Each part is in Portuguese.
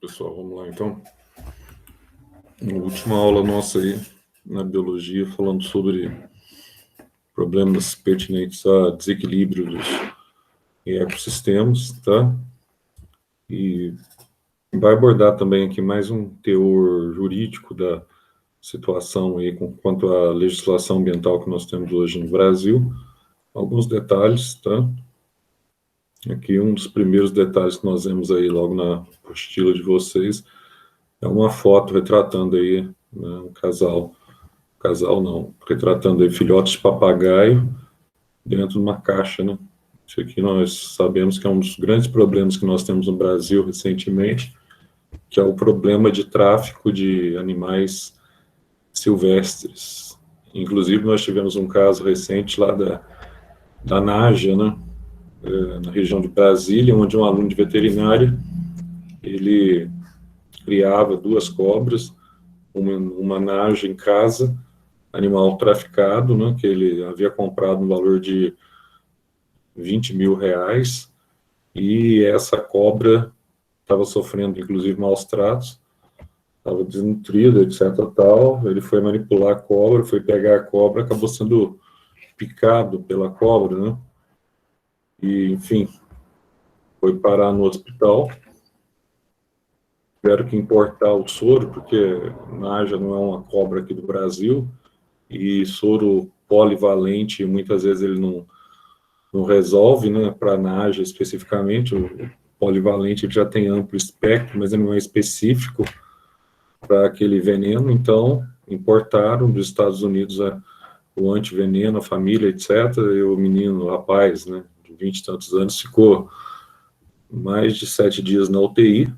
Pessoal, vamos lá então. Na última aula nossa aí, na biologia, falando sobre problemas pertinentes a desequilíbrio dos ecossistemas, tá? E vai abordar também aqui mais um teor jurídico da situação aí quanto à legislação ambiental que nós temos hoje no Brasil. Alguns detalhes, tá? Aqui um dos primeiros detalhes que nós vemos aí logo na apostila de vocês é uma foto retratando aí, né, um casal não, retratando aí filhotes de papagaio dentro de uma caixa, né? Isso aqui nós sabemos que é um dos grandes problemas que nós temos no Brasil recentemente, que é o problema de tráfico de animais silvestres. Inclusive, nós tivemos um caso recente lá da Naja, né? Na região de Brasília, onde um aluno de veterinária, ele criava duas cobras, uma Naja em casa, animal traficado, né, que ele havia comprado no valor de R$20 mil, e essa cobra estava sofrendo, inclusive, maus tratos, estava desnutrida, etc. Tal. Ele foi manipular a cobra, foi pegar a cobra, acabou sendo picado pela cobra, né? E, enfim, foi parar no hospital. Tiveram que importar o soro, porque Naja não é uma cobra aqui do Brasil, e soro polivalente, muitas vezes ele não resolve, né, para a Naja especificamente. O polivalente ele já tem amplo espectro, mas ele não é específico para aquele veneno, então importaram dos Estados Unidos o antiveneno, a família, etc. E o menino, o rapaz, né, de 20 e tantos anos, ficou mais de 7 dias na UTI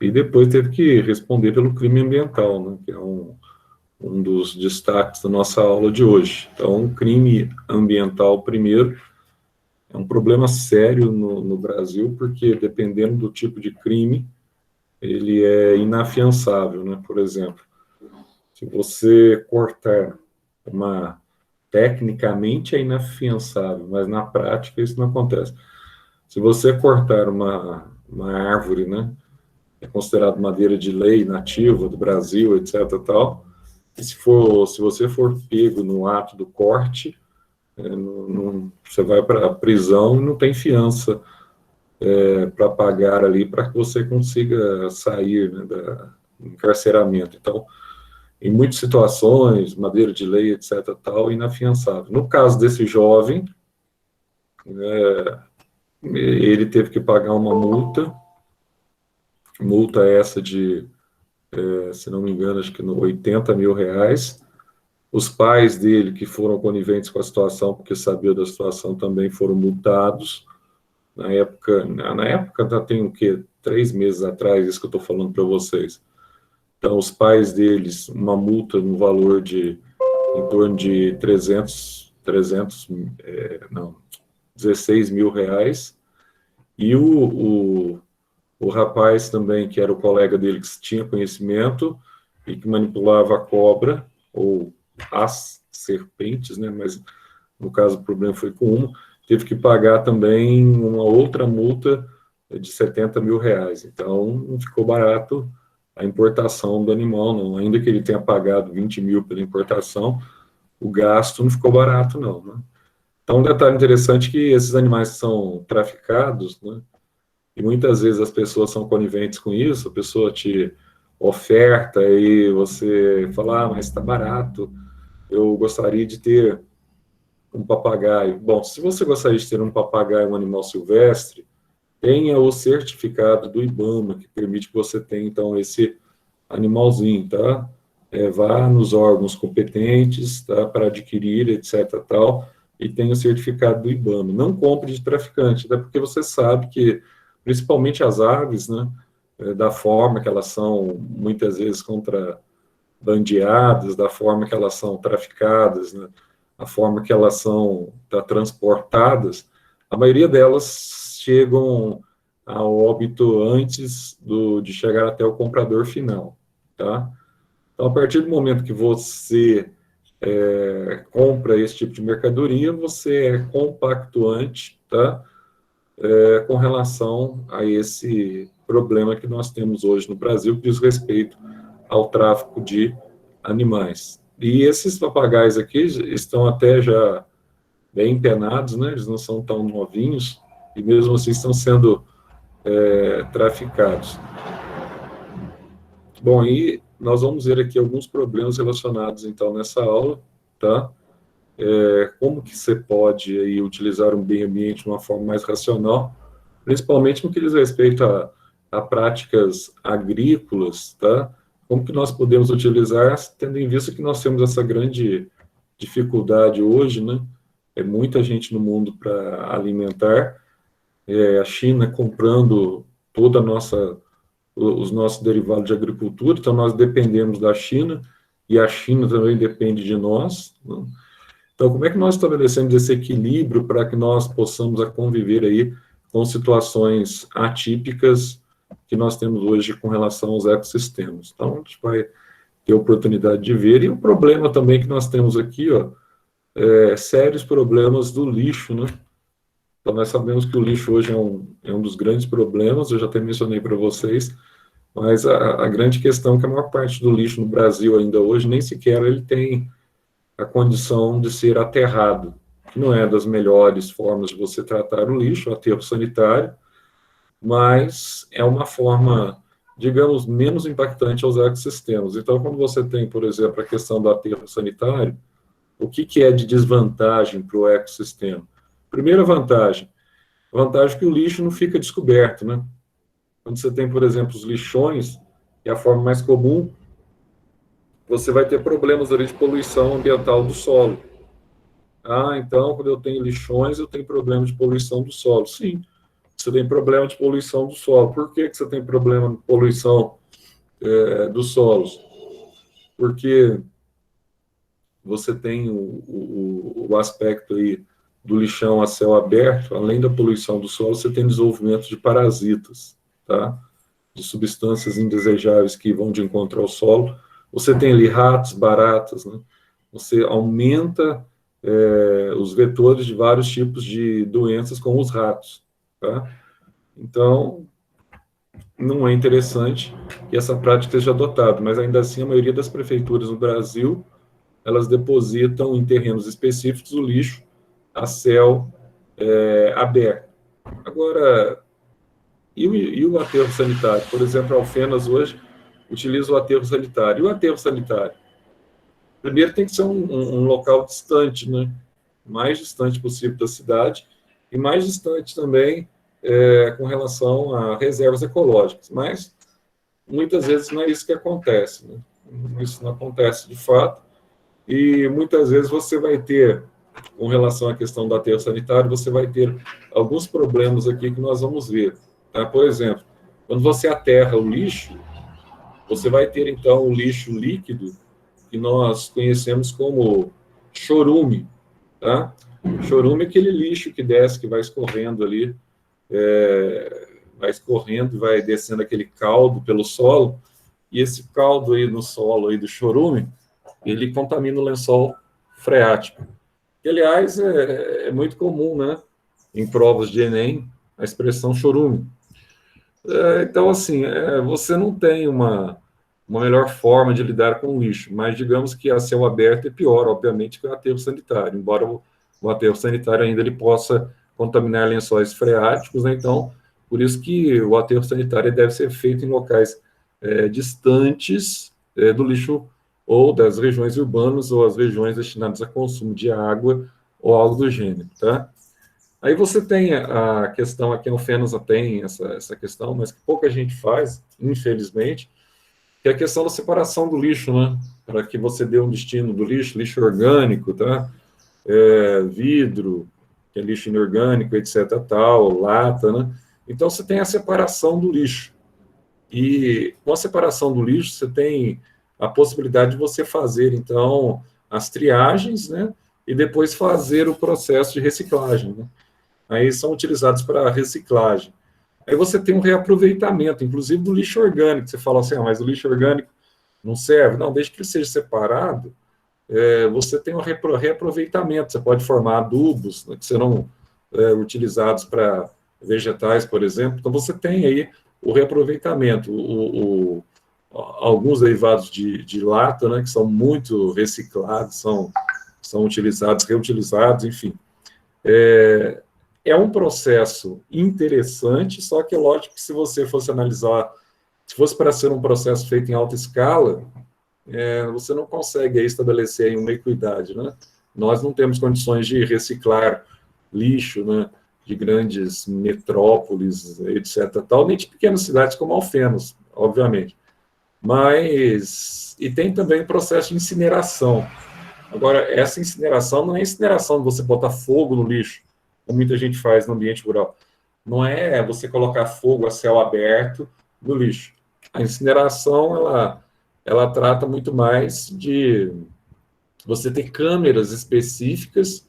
e depois teve que responder pelo crime ambiental, né, que é um dos destaques da nossa aula de hoje. Então, crime ambiental, primeiro, é um problema sério no Brasil, porque dependendo do tipo de crime, ele é inafiançável, né? Por exemplo, se você cortar tecnicamente é inafiançável, mas na prática isso não acontece. Se você cortar uma árvore, né? É considerado madeira de lei nativa do Brasil, etc. Tal. E se você for pego no ato do corte, você vai para a prisão e não tem fiança para pagar ali para que você consiga sair, né, do encarceramento. Então, em muitas situações, madeira de lei, etc., tal, inafiançável. No caso desse jovem, ele teve que pagar uma multa essa de, se não me engano, acho que no R$80 mil. Os pais dele, que foram coniventes com a situação, porque sabiam da situação, também foram multados. Na época já tem o quê? 3 meses atrás, isso que eu estou falando para vocês. Então, os pais deles, uma multa no valor de em torno de 16 mil reais. E o rapaz também, que era o colega dele, que tinha conhecimento e que manipulava a cobra, ou as serpentes, né? Mas no caso o problema foi com uma, teve que pagar também uma outra multa de R$70 mil. Então, não ficou barato a importação do animal, não. Ainda que ele tenha pagado 20 mil pela importação, o gasto não ficou barato, não, né? Então, um detalhe interessante é que esses animais são traficados, né? E muitas vezes as pessoas são coniventes com isso, a pessoa te oferta e você fala, mas está barato, eu gostaria de ter um papagaio. Bom, se você gostaria de ter um papagaio, um animal silvestre, tenha o certificado do IBAMA, que permite que você tenha, então, esse animalzinho, tá? Vá nos órgãos competentes, tá? Para adquirir, etc, tal, e tenha o certificado do IBAMA. Não compre de traficante, até porque você sabe que, principalmente as aves, né? Da forma que elas são, muitas vezes, contrabandeadas, da forma que elas são traficadas, né? A forma que elas são transportadas, a maioria delas chegam ao óbito antes de chegar até o comprador final, tá? Então, a partir do momento que você compra esse tipo de mercadoria, você é compactuante, tá? Com relação a problema que nós temos hoje no Brasil, que diz respeito ao tráfico de animais. E esses papagaios aqui estão até já bem empenados, né? Eles não são tão novinhos, e mesmo assim estão sendo traficados. Bom, e nós vamos ver aqui alguns problemas relacionados, então, nessa aula, tá? Como que você pode aí, utilizar um meio ambiente de uma forma mais racional, principalmente no que diz respeito a práticas agrícolas, tá? Como que nós podemos utilizar, tendo em vista que nós temos essa grande dificuldade hoje, né? É muita gente no mundo para alimentar, a China comprando toda a os nossos derivados de agricultura, então nós dependemos da China, e a China também depende de nós, né? Então, como é que nós estabelecemos esse equilíbrio para que nós possamos conviver aí com situações atípicas que nós temos hoje com relação aos ecossistemas? Então, a gente vai ter oportunidade de ver. E o problema também que nós temos aqui, ó, sérios problemas do lixo, né? Então, nós sabemos que o lixo hoje é um dos grandes problemas, eu já até mencionei para vocês, mas a grande questão é que a maior parte do lixo no Brasil ainda hoje, nem sequer ele tem a condição de ser aterrado, que não é das melhores formas de você tratar o lixo, o aterro sanitário, mas é uma forma, digamos, menos impactante aos ecossistemas. Então, quando você tem, por exemplo, a questão do aterro sanitário, o que é de desvantagem para o ecossistema? Primeira vantagem é que o lixo não fica descoberto, né? Quando você tem, por exemplo, os lixões, que é a forma mais comum, você vai ter problemas ali de poluição ambiental do solo. Ah, então, quando eu tenho lixões, eu tenho problema de poluição do solo. Sim, você tem problema de poluição do solo. Por que você tem problema de poluição dos solos? Porque você tem o aspecto aí do lixão a céu aberto, além da poluição do solo, você tem desenvolvimento de parasitas, tá? De substâncias indesejáveis que vão de encontro ao solo. Você tem ali ratos, baratas, né? Você aumenta os vetores de vários tipos de doenças com os ratos, tá? Então, não é interessante que essa prática seja adotada, mas ainda assim a maioria das prefeituras no Brasil, elas depositam em terrenos específicos o lixo a céu aberto. Agora, e o aterro sanitário? Por exemplo, a Alfenas hoje utiliza o aterro sanitário. E o aterro sanitário? Primeiro tem que ser um local distante, né? Mais distante possível da cidade e mais distante também com relação a reservas ecológicas. Mas muitas vezes não é isso que acontece, né? Isso não acontece de fato. E muitas vezes você vai ter, com relação à questão do aterro sanitário, você vai ter alguns problemas aqui que nós vamos ver. Tá? Por exemplo, quando você aterra o lixo, você vai ter, então, o lixo líquido, que nós conhecemos como chorume. Tá? Chorume é aquele lixo que desce, que vai escorrendo ali, vai escorrendo, vai descendo aquele caldo pelo solo, e esse caldo aí no solo aí do chorume, ele contamina o lençol freático. Que, aliás, é muito comum, né? Em provas de Enem, a expressão chorume. Então, assim, você não tem uma melhor forma de lidar com o lixo, mas digamos que a céu aberto é pior, obviamente, que o aterro sanitário, embora o aterro sanitário ainda ele possa contaminar lençóis freáticos, né? Então, por isso que o aterro sanitário deve ser feito em locais distantes do lixo ou das regiões urbanas ou as regiões destinadas a consumo de água ou algo do gênero, tá? Aí você tem a questão, aqui no Alfenas tem essa questão, mas que pouca gente faz, infelizmente, que é a questão da separação do lixo, né? Para que você dê um destino do lixo, lixo orgânico, tá? Vidro, que é lixo inorgânico, etc, tal, lata, né? Então você tem a separação do lixo. E com a separação do lixo, você tem a possibilidade de você fazer, então, as triagens, né? E depois fazer o processo de reciclagem, né? Aí são utilizados para reciclagem. Aí você tem um reaproveitamento, inclusive do lixo orgânico. Você fala assim, mas o lixo orgânico não serve? Não, desde que ele seja separado, você tem um reaproveitamento. Você pode formar adubos, né, que serão utilizados para vegetais, por exemplo. Então você tem aí o reaproveitamento, alguns derivados de lata, né, que são muito reciclados, são utilizados, reutilizados, enfim. É um processo interessante, só que é lógico que se você fosse analisar, se fosse para ser um processo feito em alta escala, você não consegue aí estabelecer aí uma equidade, né? Nós não temos condições de reciclar lixo, né, de grandes metrópoles, etc., tal, nem de pequenas cidades como Alfenas, obviamente. Mas, e tem também o processo de incineração. Agora, essa incineração não é incineração de você botar fogo no lixo, como muita gente faz no ambiente rural. Não é você colocar fogo a céu aberto no lixo. A incineração, ela trata muito mais de você ter câmeras específicas,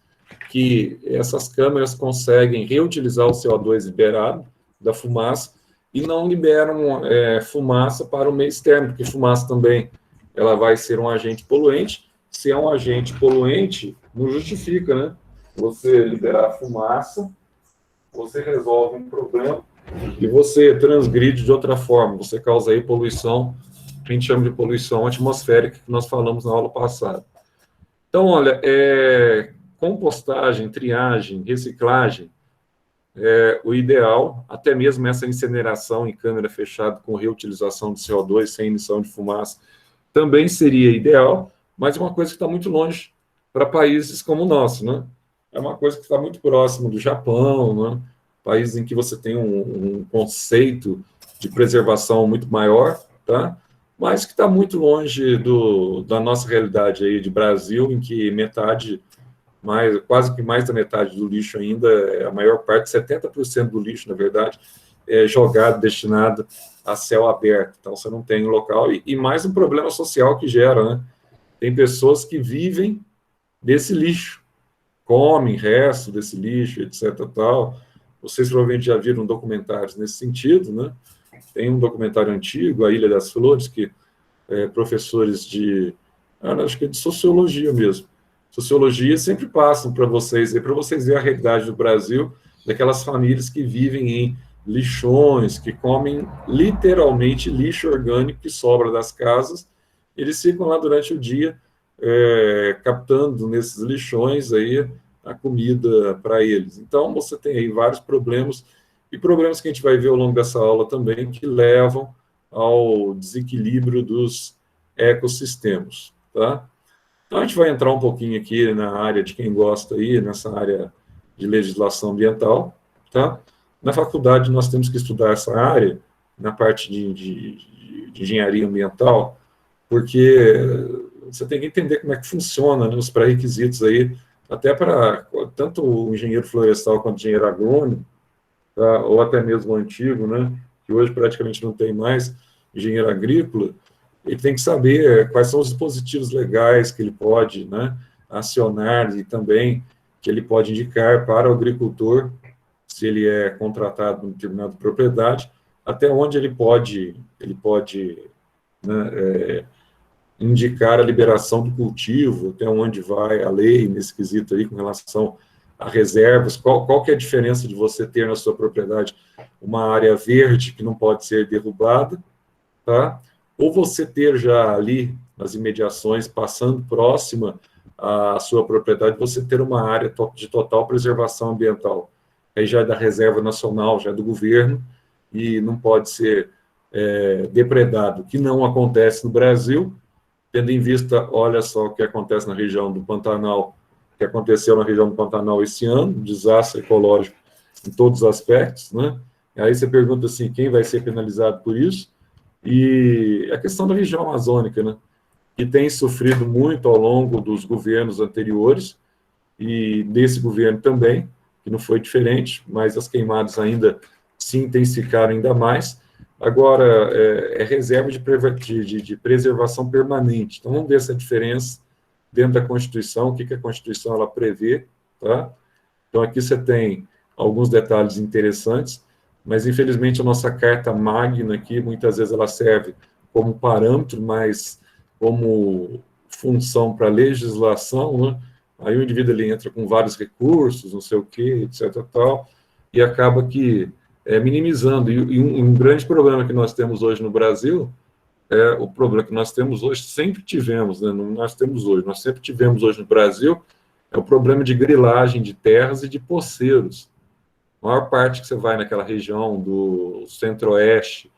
que essas câmeras conseguem reutilizar o CO2 liberado da fumaça e não liberam fumaça para o meio externo, porque fumaça também ela vai ser um agente poluente. Se é um agente poluente, não justifica, né? Você liberar fumaça, você resolve um problema e você transgride de outra forma, você causa aí poluição, que a gente chama de poluição atmosférica, que nós falamos na aula passada. Então, olha, compostagem, triagem, reciclagem, o ideal, até mesmo essa incineração em câmara fechada com reutilização de CO2 sem emissão de fumaça, também seria ideal, mas é uma coisa que está muito longe para países como o nosso, né? É uma coisa que está muito próximo do Japão, né? Países em que você tem um conceito de preservação muito maior, tá? Mas que está muito longe da nossa realidade aí de Brasil, em que quase que mais da metade do lixo ainda, a maior parte, 70% do lixo, na verdade, é jogado, destinado a céu aberto. Então, você não tem um local. E mais um problema social que gera, né? Tem pessoas que vivem desse lixo, comem resto desse lixo, etc. Tal. Vocês provavelmente já viram documentários nesse sentido, né? Tem um documentário antigo, A Ilha das Flores, que professores acho que é de sociologia mesmo. Sociologia sempre passam para vocês verem a realidade do Brasil, daquelas famílias que vivem em lixões, que comem literalmente lixo orgânico que sobra das casas. Eles ficam lá durante o dia captando nesses lixões aí a comida para eles. Então, você tem aí vários problemas, e problemas que a gente vai ver ao longo dessa aula também, que levam ao desequilíbrio dos ecossistemas, tá? Então, a gente vai entrar um pouquinho aqui na área de quem gosta aí, nessa área de legislação ambiental, tá? Na faculdade, nós temos que estudar essa área, na parte de engenharia ambiental, porque você tem que entender como é que funciona, né, os pré-requisitos aí, até para tanto o engenheiro florestal quanto o engenheiro agrônomo, tá? Ou até mesmo o antigo, né, que hoje praticamente não tem mais, engenheiro agrícola, ele tem que saber quais são os dispositivos legais que ele pode, né, acionar, e também que ele pode indicar para o agricultor, se ele é contratado em determinada propriedade, até onde ele pode né, indicar a liberação do cultivo, até onde vai a lei nesse quesito aí com relação a reservas, qual que é a diferença de você ter na sua propriedade uma área verde que não pode ser derrubada, tá? Ou você ter já ali nas imediações, passando próxima à sua propriedade, você ter uma área de total preservação ambiental. Aí já é da Reserva Nacional, já é do governo, e não pode ser depredado, que não acontece no Brasil, tendo em vista, olha só o que acontece na região do Pantanal, que aconteceu na região do Pantanal esse ano, um desastre ecológico em todos os aspectos, né? Aí você pergunta assim, quem vai ser penalizado por isso? E a questão da região amazônica, né? Que tem sofrido muito ao longo dos governos anteriores, e desse governo também, que não foi diferente, mas as queimadas ainda se intensificaram ainda mais. Agora, reserva de preservação permanente. Então, vamos ver essa diferença dentro da Constituição, o que a Constituição ela prevê, tá? Então, aqui você tem alguns detalhes interessantes, mas, infelizmente, a nossa Carta Magna aqui, muitas vezes ela serve como parâmetro, mas como função para legislação, né? Aí o indivíduo ele entra com vários recursos, não sei o quê, etc. tal, e acaba que minimizando. E um grande problema que nós temos hoje no Brasil o problema que nós temos hoje, sempre tivemos, né? Não nós temos hoje, nós sempre tivemos hoje no Brasil, é o problema de grilagem de terras e de poceiros. A maior parte que você vai naquela região do centro-oeste,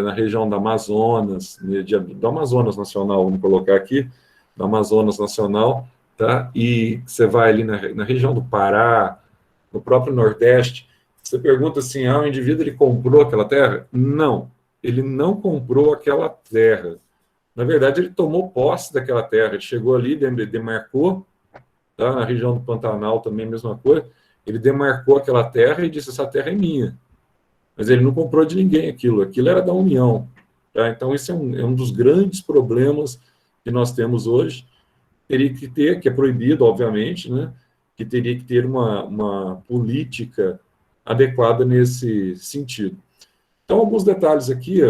na região da Amazonas, do Amazonas Nacional, vamos colocar aqui, do Amazonas Nacional, tá? E você vai ali na região do Pará, no próprio Nordeste, você pergunta assim, o indivíduo ele comprou aquela terra? Não, ele não comprou aquela terra. Na verdade, ele tomou posse daquela terra, ele chegou ali, demarcou, tá? Na região do Pantanal também a mesma coisa, ele demarcou aquela terra e disse, essa terra é minha. Mas ele não comprou de ninguém aquilo era da União. Tá? Então, esse é um dos grandes problemas que nós temos hoje. Teria que ter, que é proibido, obviamente, né? Que teria que ter uma política adequada nesse sentido. Então, alguns detalhes aqui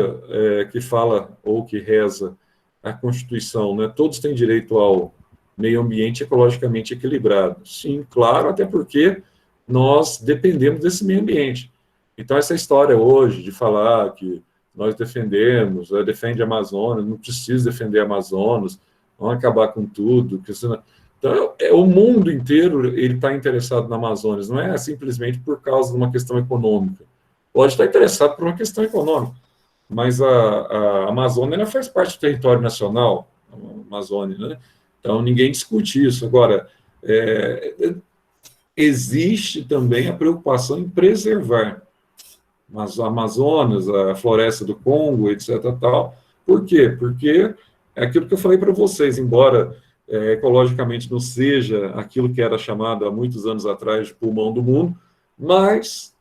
que fala ou que reza a Constituição, né? Todos têm direito ao meio ambiente ecologicamente equilibrado. Sim, claro, até porque nós dependemos desse meio ambiente. Então, essa história hoje de falar que nós defendemos, defende a Amazônia, não precisa defender a Amazonas, vamos acabar com tudo. Então, o mundo inteiro ele está interessado na Amazônia, não é simplesmente por causa de uma questão econômica. Pode estar interessado por uma questão econômica, mas a Amazônia ela faz parte do território nacional, a Amazônia, né? Então, ninguém discute isso. Agora, existe também a preocupação em preservar as Amazonas, a floresta do Congo, etc. Tal. Por quê? Porque é aquilo que eu falei para vocês, embora ecologicamente não seja aquilo que era chamado há muitos anos atrás de pulmão do mundo, mas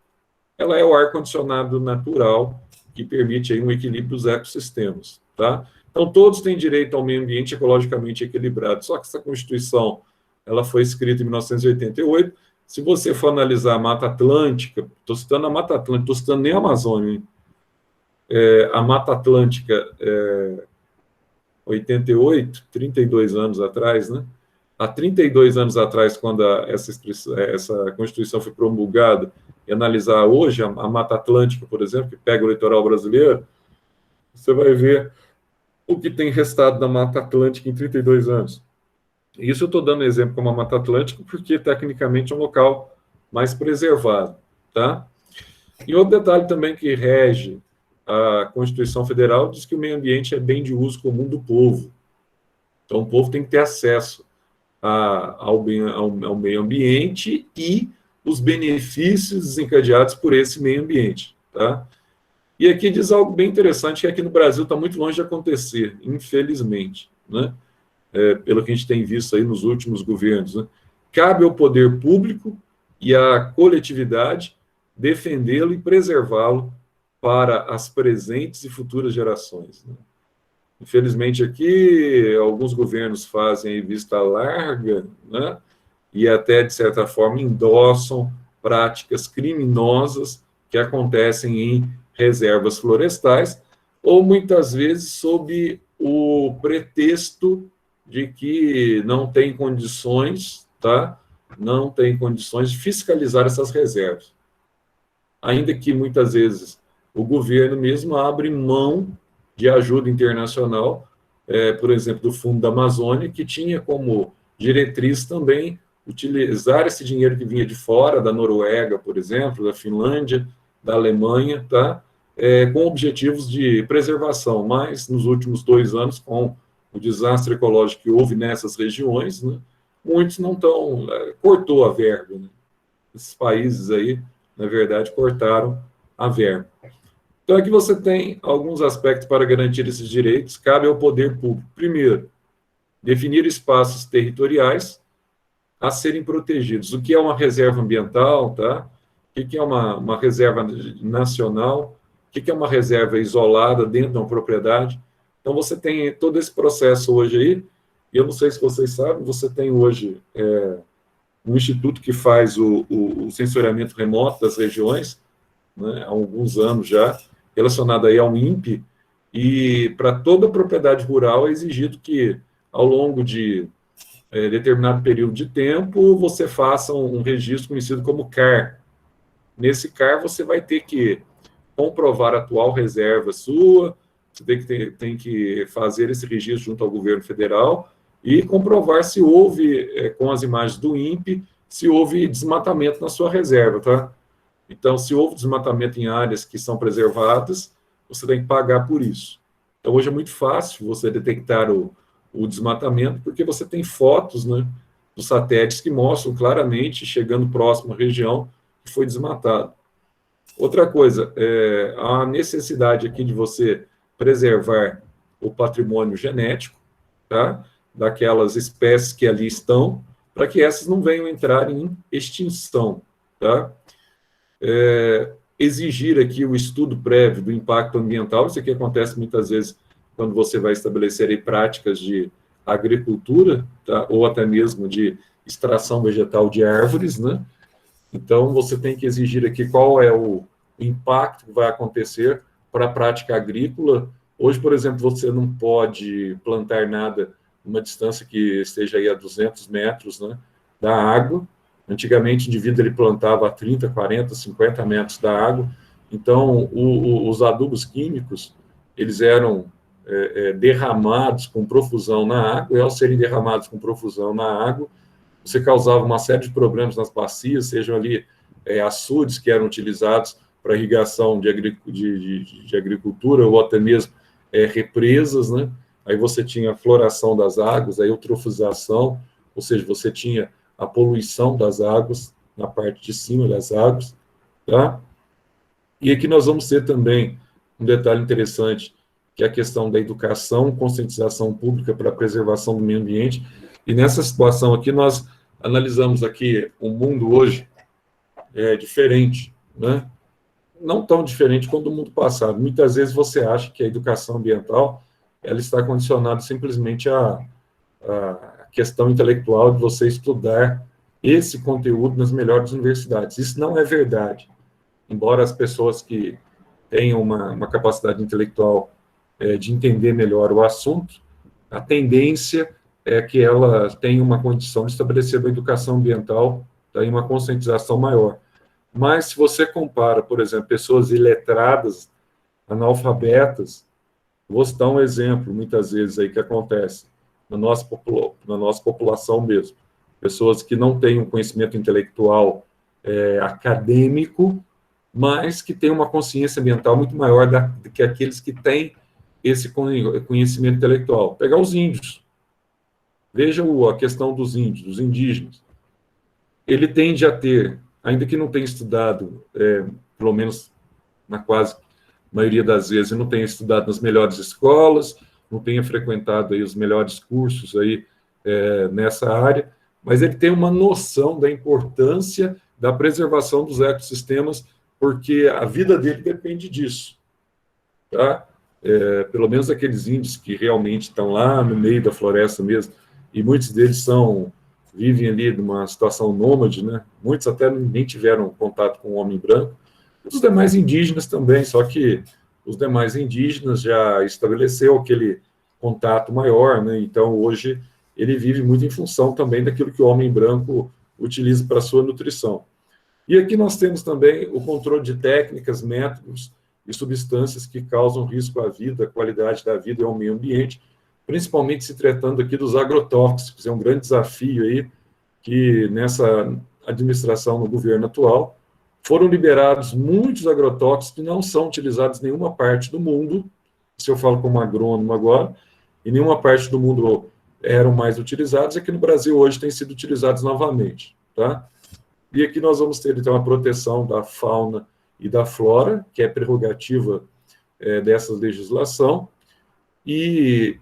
ela é o ar-condicionado natural que permite aí um equilíbrio dos ecossistemas. Tá? Então, todos têm direito ao meio ambiente ecologicamente equilibrado, só que essa Constituição ela foi escrita em 1988. Se você for analisar a Mata Atlântica, estou citando a Mata Atlântica, estou citando nem a Amazônia, hein? A Mata Atlântica, 88, 32 anos atrás, né? Há 32 anos atrás, quando essa Constituição foi promulgada, e analisar hoje a Mata Atlântica, por exemplo, que pega o litoral brasileiro, você vai ver o que tem restado da Mata Atlântica em 32 anos. Isso eu estou dando exemplo como a Mata Atlântica, porque tecnicamente é um local mais preservado. Tá? E outro detalhe também que rege a Constituição Federal diz que o meio ambiente é bem de uso comum do povo. Então, o povo tem que ter acesso ao meio ambiente e os benefícios desencadeados por esse meio ambiente. Tá? E aqui diz algo bem interessante, que aqui no Brasil está muito longe de acontecer, infelizmente, né? Pelo que a gente tem visto aí nos últimos governos. Né? Cabe ao poder público e à coletividade defendê-lo e preservá-lo para as presentes e futuras gerações. Né? Infelizmente, aqui, alguns governos fazem vista larga, né? E até, de certa forma, endossam práticas criminosas que acontecem em reservas florestais, ou muitas vezes sob o pretexto de que não tem condições, tá? Não tem condições de fiscalizar essas reservas. Ainda que muitas vezes o governo mesmo abre mão de ajuda internacional, por exemplo, do Fundo da Amazônia, que tinha como diretriz também utilizar esse dinheiro que vinha de fora, da Noruega, por exemplo, da Finlândia, da Alemanha, tá? Com objetivos de preservação, mas nos últimos 2 anos, com o desastre ecológico que houve nessas regiões, né, muitos não estão... cortou a verba. Né? Esses países aí, na verdade, cortaram a verba. Então, aqui você tem alguns aspectos para garantir esses direitos. Cabe ao poder público, primeiro, definir espaços territoriais a serem protegidos. O que é uma reserva ambiental, tá? O que é uma reserva nacional? O que é uma reserva isolada dentro de uma propriedade? Então, você tem todo esse processo hoje aí, e eu não sei se vocês sabem, você tem hoje um instituto que faz o sensoriamento remoto das regiões, né, há alguns anos já, relacionado aí ao INPE, e para toda propriedade rural é exigido que, ao longo de determinado período de tempo, você faça um registro conhecido como CAR, nesse CAR você vai ter que comprovar a atual reserva sua, você tem que fazer esse registro junto ao governo federal e comprovar se houve, com as imagens do INPE, se houve desmatamento na sua reserva, tá? Então, se houve desmatamento em áreas que são preservadas, você tem que pagar por isso. Então, hoje é muito fácil você detectar o desmatamento, porque você tem fotos, né, dos satélites que mostram claramente, chegando próximo à região, que foi desmatado. Outra coisa, a necessidade aqui de você preservar o patrimônio genético, tá? Daquelas espécies que ali estão, para que essas não venham entrar em extinção, tá? Exigir aqui o estudo prévio do impacto ambiental, isso aqui acontece muitas vezes quando você vai estabelecer aí práticas de agricultura, tá? Ou até mesmo de extração vegetal de árvores, né? Então, você tem que exigir aqui qual é o impacto que vai acontecer para a prática agrícola. Hoje, por exemplo, você não pode plantar nada numa distância que esteja aí a 200 metros, né, da água. Antigamente, o indivíduo ele plantava a 30, 40, 50 metros da água. Então, os adubos químicos, eles eram derramados com profusão na água, e ao serem derramados com profusão na água, você causava uma série de problemas nas bacias, sejam ali açudes que eram utilizados para irrigação de agricultura, ou até mesmo represas, né? Aí você tinha a floração das águas, a eutrofização, ou seja, você tinha a poluição das águas, na parte de cima das águas, tá? E aqui nós vamos ter também um detalhe interessante, que é a questão da educação, conscientização pública para a preservação do meio ambiente. E nessa situação aqui, nós analisamos aqui o mundo hoje diferente, né? Não tão diferente quanto o mundo passado. Muitas vezes você acha que a educação ambiental ela está condicionada simplesmente à questão intelectual de você estudar esse conteúdo nas melhores universidades. Isso não é verdade. Embora as pessoas que tenham uma capacidade intelectual de entender melhor o assunto, a tendência é que ela tenha uma condição de estabelecer uma educação ambiental, daí uma conscientização maior. Mas se você compara, por exemplo, pessoas iletradas, analfabetas, vou citar um exemplo, muitas vezes aí que acontece na nossa população mesmo, pessoas que não têm um conhecimento intelectual acadêmico, mas que têm uma consciência ambiental muito maior do que aqueles que têm esse conhecimento intelectual. Pegar os índios. Veja a questão dos índios, dos indígenas. Ele tende a ter, ainda que não tenha estudado, pelo menos na quase maioria das vezes, não tenha estudado nas melhores escolas, não tenha frequentado aí os melhores cursos aí, nessa área, mas ele tem uma noção da importância da preservação dos ecossistemas, porque a vida dele depende disso, tá? Pelo menos aqueles índios que realmente estão lá no meio da floresta mesmo, e muitos deles vivem ali numa situação nômade, né? Muitos até nem tiveram contato com o homem branco, os demais indígenas também, só que os demais indígenas já estabeleceu aquele contato maior, né? Então hoje ele vive muito em função também daquilo que o homem branco utiliza para sua nutrição. E aqui nós temos também o controle de técnicas, métodos e substâncias que causam risco à vida, à qualidade da vida e ao meio ambiente, principalmente se tratando aqui dos agrotóxicos. É um grande desafio aí que nessa administração no governo atual foram liberados muitos agrotóxicos que não são utilizados em nenhuma parte do mundo. Se eu falo como agrônomo agora, em nenhuma parte do mundo eram mais utilizados, aqui no Brasil hoje têm sido utilizados novamente, tá? E aqui nós vamos ter, então, a proteção da fauna e da flora, que é prerrogativa dessa legislação, e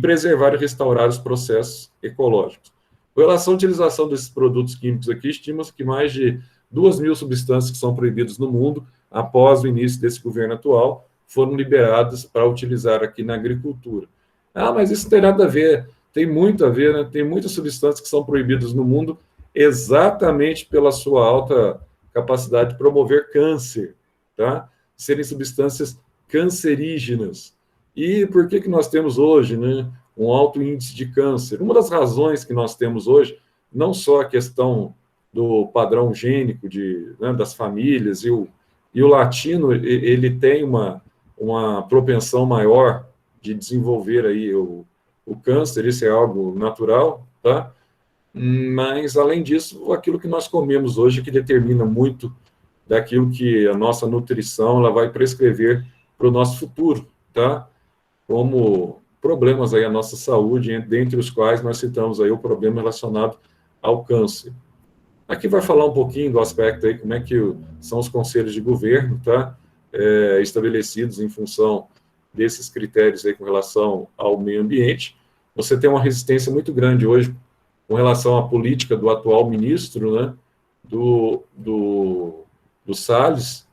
preservar e restaurar os processos ecológicos. Com relação à utilização desses produtos químicos aqui, estima-se que mais de 2.000 substâncias que são proibidas no mundo, após o início desse governo atual, foram liberadas para utilizar aqui na agricultura. Ah, mas isso não tem nada a ver, tem muito a ver, né? Tem muitas substâncias que são proibidas no mundo exatamente pela sua alta capacidade de promover câncer, tá? Serem substâncias cancerígenas. E por que nós temos hoje, né, um alto índice de câncer? Uma das razões que nós temos hoje, não só a questão do padrão gênico né, das famílias, e o latino ele tem uma propensão maior de desenvolver aí o câncer, isso é algo natural, tá? Mas, além disso, aquilo que nós comemos hoje que determina muito daquilo que a nossa nutrição ela vai prescrever para o nosso futuro, tá? Como problemas aí à nossa saúde, dentre os quais nós citamos aí o problema relacionado ao câncer. Aqui vai falar um pouquinho do aspecto aí, como é que são os conselhos de governo, tá? Estabelecidos em função desses critérios aí com relação ao meio ambiente. Você tem uma resistência muito grande hoje com relação à política do atual ministro, né? Do Salles.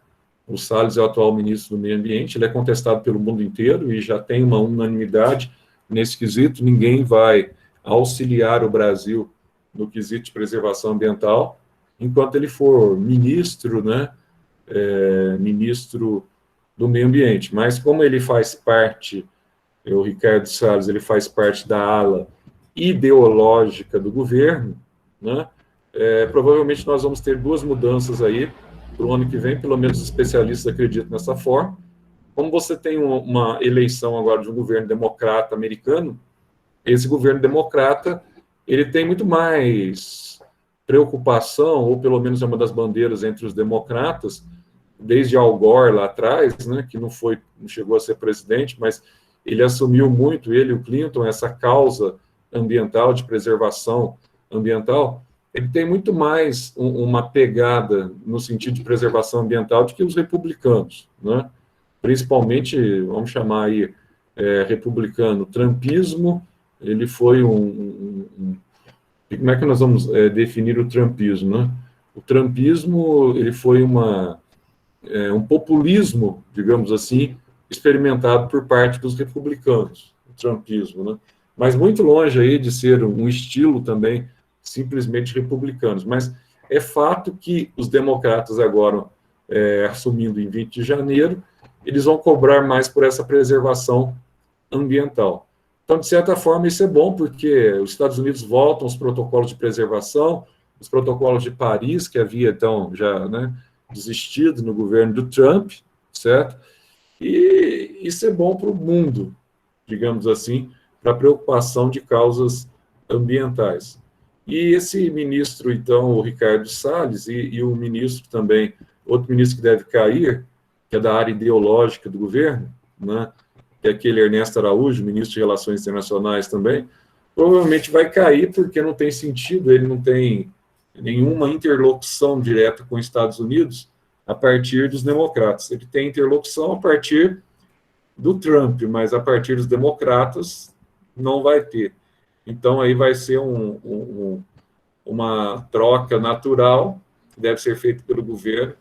O Salles é o atual ministro do meio ambiente, ele é contestado pelo mundo inteiro e já tem uma unanimidade nesse quesito, ninguém vai auxiliar o Brasil no quesito de preservação ambiental, enquanto ele for ministro, né, ministro do meio ambiente. Mas como ele faz parte, o Ricardo Salles, ele faz parte da ala ideológica do governo, né, provavelmente nós vamos ter duas mudanças aí para o ano que vem, pelo menos os especialistas acreditam nessa forma. Como você tem uma eleição agora de um governo democrata americano, esse governo democrata ele tem muito mais preocupação, ou pelo menos é uma das bandeiras entre os democratas, desde Al Gore lá atrás, né, que não chegou a ser presidente, mas ele assumiu muito, ele e o Clinton, essa causa ambiental, de preservação ambiental. Ele tem muito mais uma pegada no sentido de preservação ambiental do que os republicanos, né? Principalmente, vamos chamar aí, republicano, trumpismo. Ele foi como é que nós vamos definir o trumpismo, né? O trumpismo, ele foi um populismo, digamos assim, experimentado por parte dos republicanos, o trumpismo, né? Mas muito longe aí de ser um estilo também simplesmente republicanos. Mas é fato que os democratas agora, assumindo em 20 de janeiro, eles vão cobrar mais por essa preservação ambiental. Então, de certa forma, isso é bom, porque os Estados Unidos voltam aos protocolos de preservação, os protocolos de Paris, que havia, então, já, né, desistido no governo do Trump, certo? E isso é bom para o mundo, digamos assim, para a preocupação de causas ambientais. E esse ministro, então, o Ricardo Salles, e o ministro também, outro ministro que deve cair, que é da área ideológica do governo, né, que é aquele Ernesto Araújo, ministro de Relações Internacionais também, provavelmente vai cair porque não tem sentido, ele não tem nenhuma interlocução direta com os Estados Unidos a partir dos democratas. Ele tem interlocução a partir do Trump, mas a partir dos democratas não vai ter. Então, aí vai ser uma troca natural, que deve ser feita pelo governo,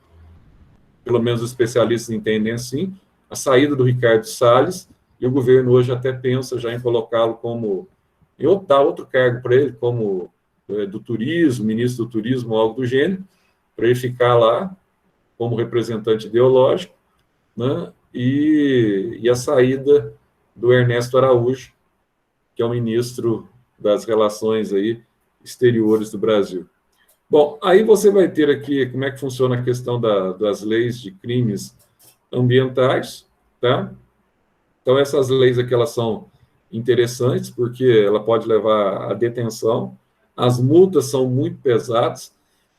pelo menos os especialistas entendem assim, a saída do Ricardo Salles, e o governo hoje até pensa já em colocá-lo como, em dar outro cargo para ele, como do turismo, ministro do turismo, algo do gênero, para ele ficar lá como representante ideológico, né? E a saída do Ernesto Araújo, que é o ministro das Relações aí exteriores do Brasil. Bom, aí você vai ter aqui como é que funciona a questão das leis de crimes ambientais, tá? Então, essas leis aqui, elas são interessantes, porque ela pode levar à detenção, as multas são muito pesadas,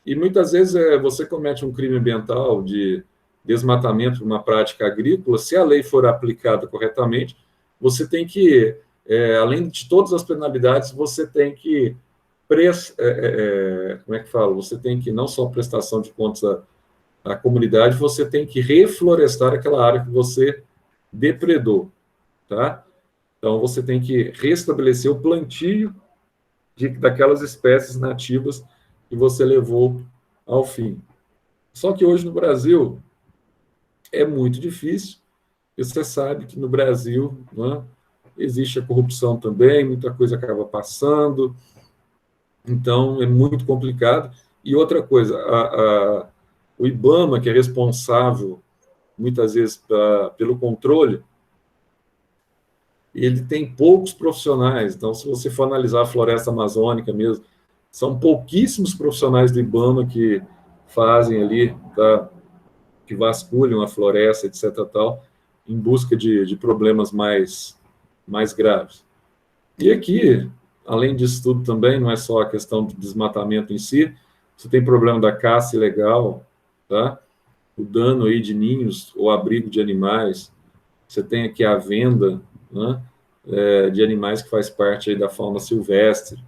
e muitas vezes você comete um crime ambiental de desmatamento de uma prática agrícola, se a lei for aplicada corretamente, você tem que, além de todas as penalidades, você tem que como é que fala? Você tem que não só prestação de contas à comunidade, você tem que reflorestar aquela área que você depredou, tá? Então, você tem que restabelecer o plantio daquelas espécies nativas que você levou ao fim. Só que hoje no Brasil é muito difícil, e você sabe que no Brasil, né, existe a corrupção também, muita coisa acaba passando, então é muito complicado. E outra coisa, o IBAMA, que é responsável muitas vezes pelo controle, ele tem poucos profissionais. Então, se você for analisar a floresta amazônica mesmo, São pouquíssimos profissionais do IBAMA que fazem ali, tá, que vasculham a floresta, etc., tal, em busca de problemas mais graves. E aqui, além disso tudo também, não é só a questão do desmatamento em si, você tem problema da caça ilegal, tá? O dano aí de ninhos ou abrigo de animais, você tem aqui a venda, né, de animais que faz parte aí da fauna silvestre,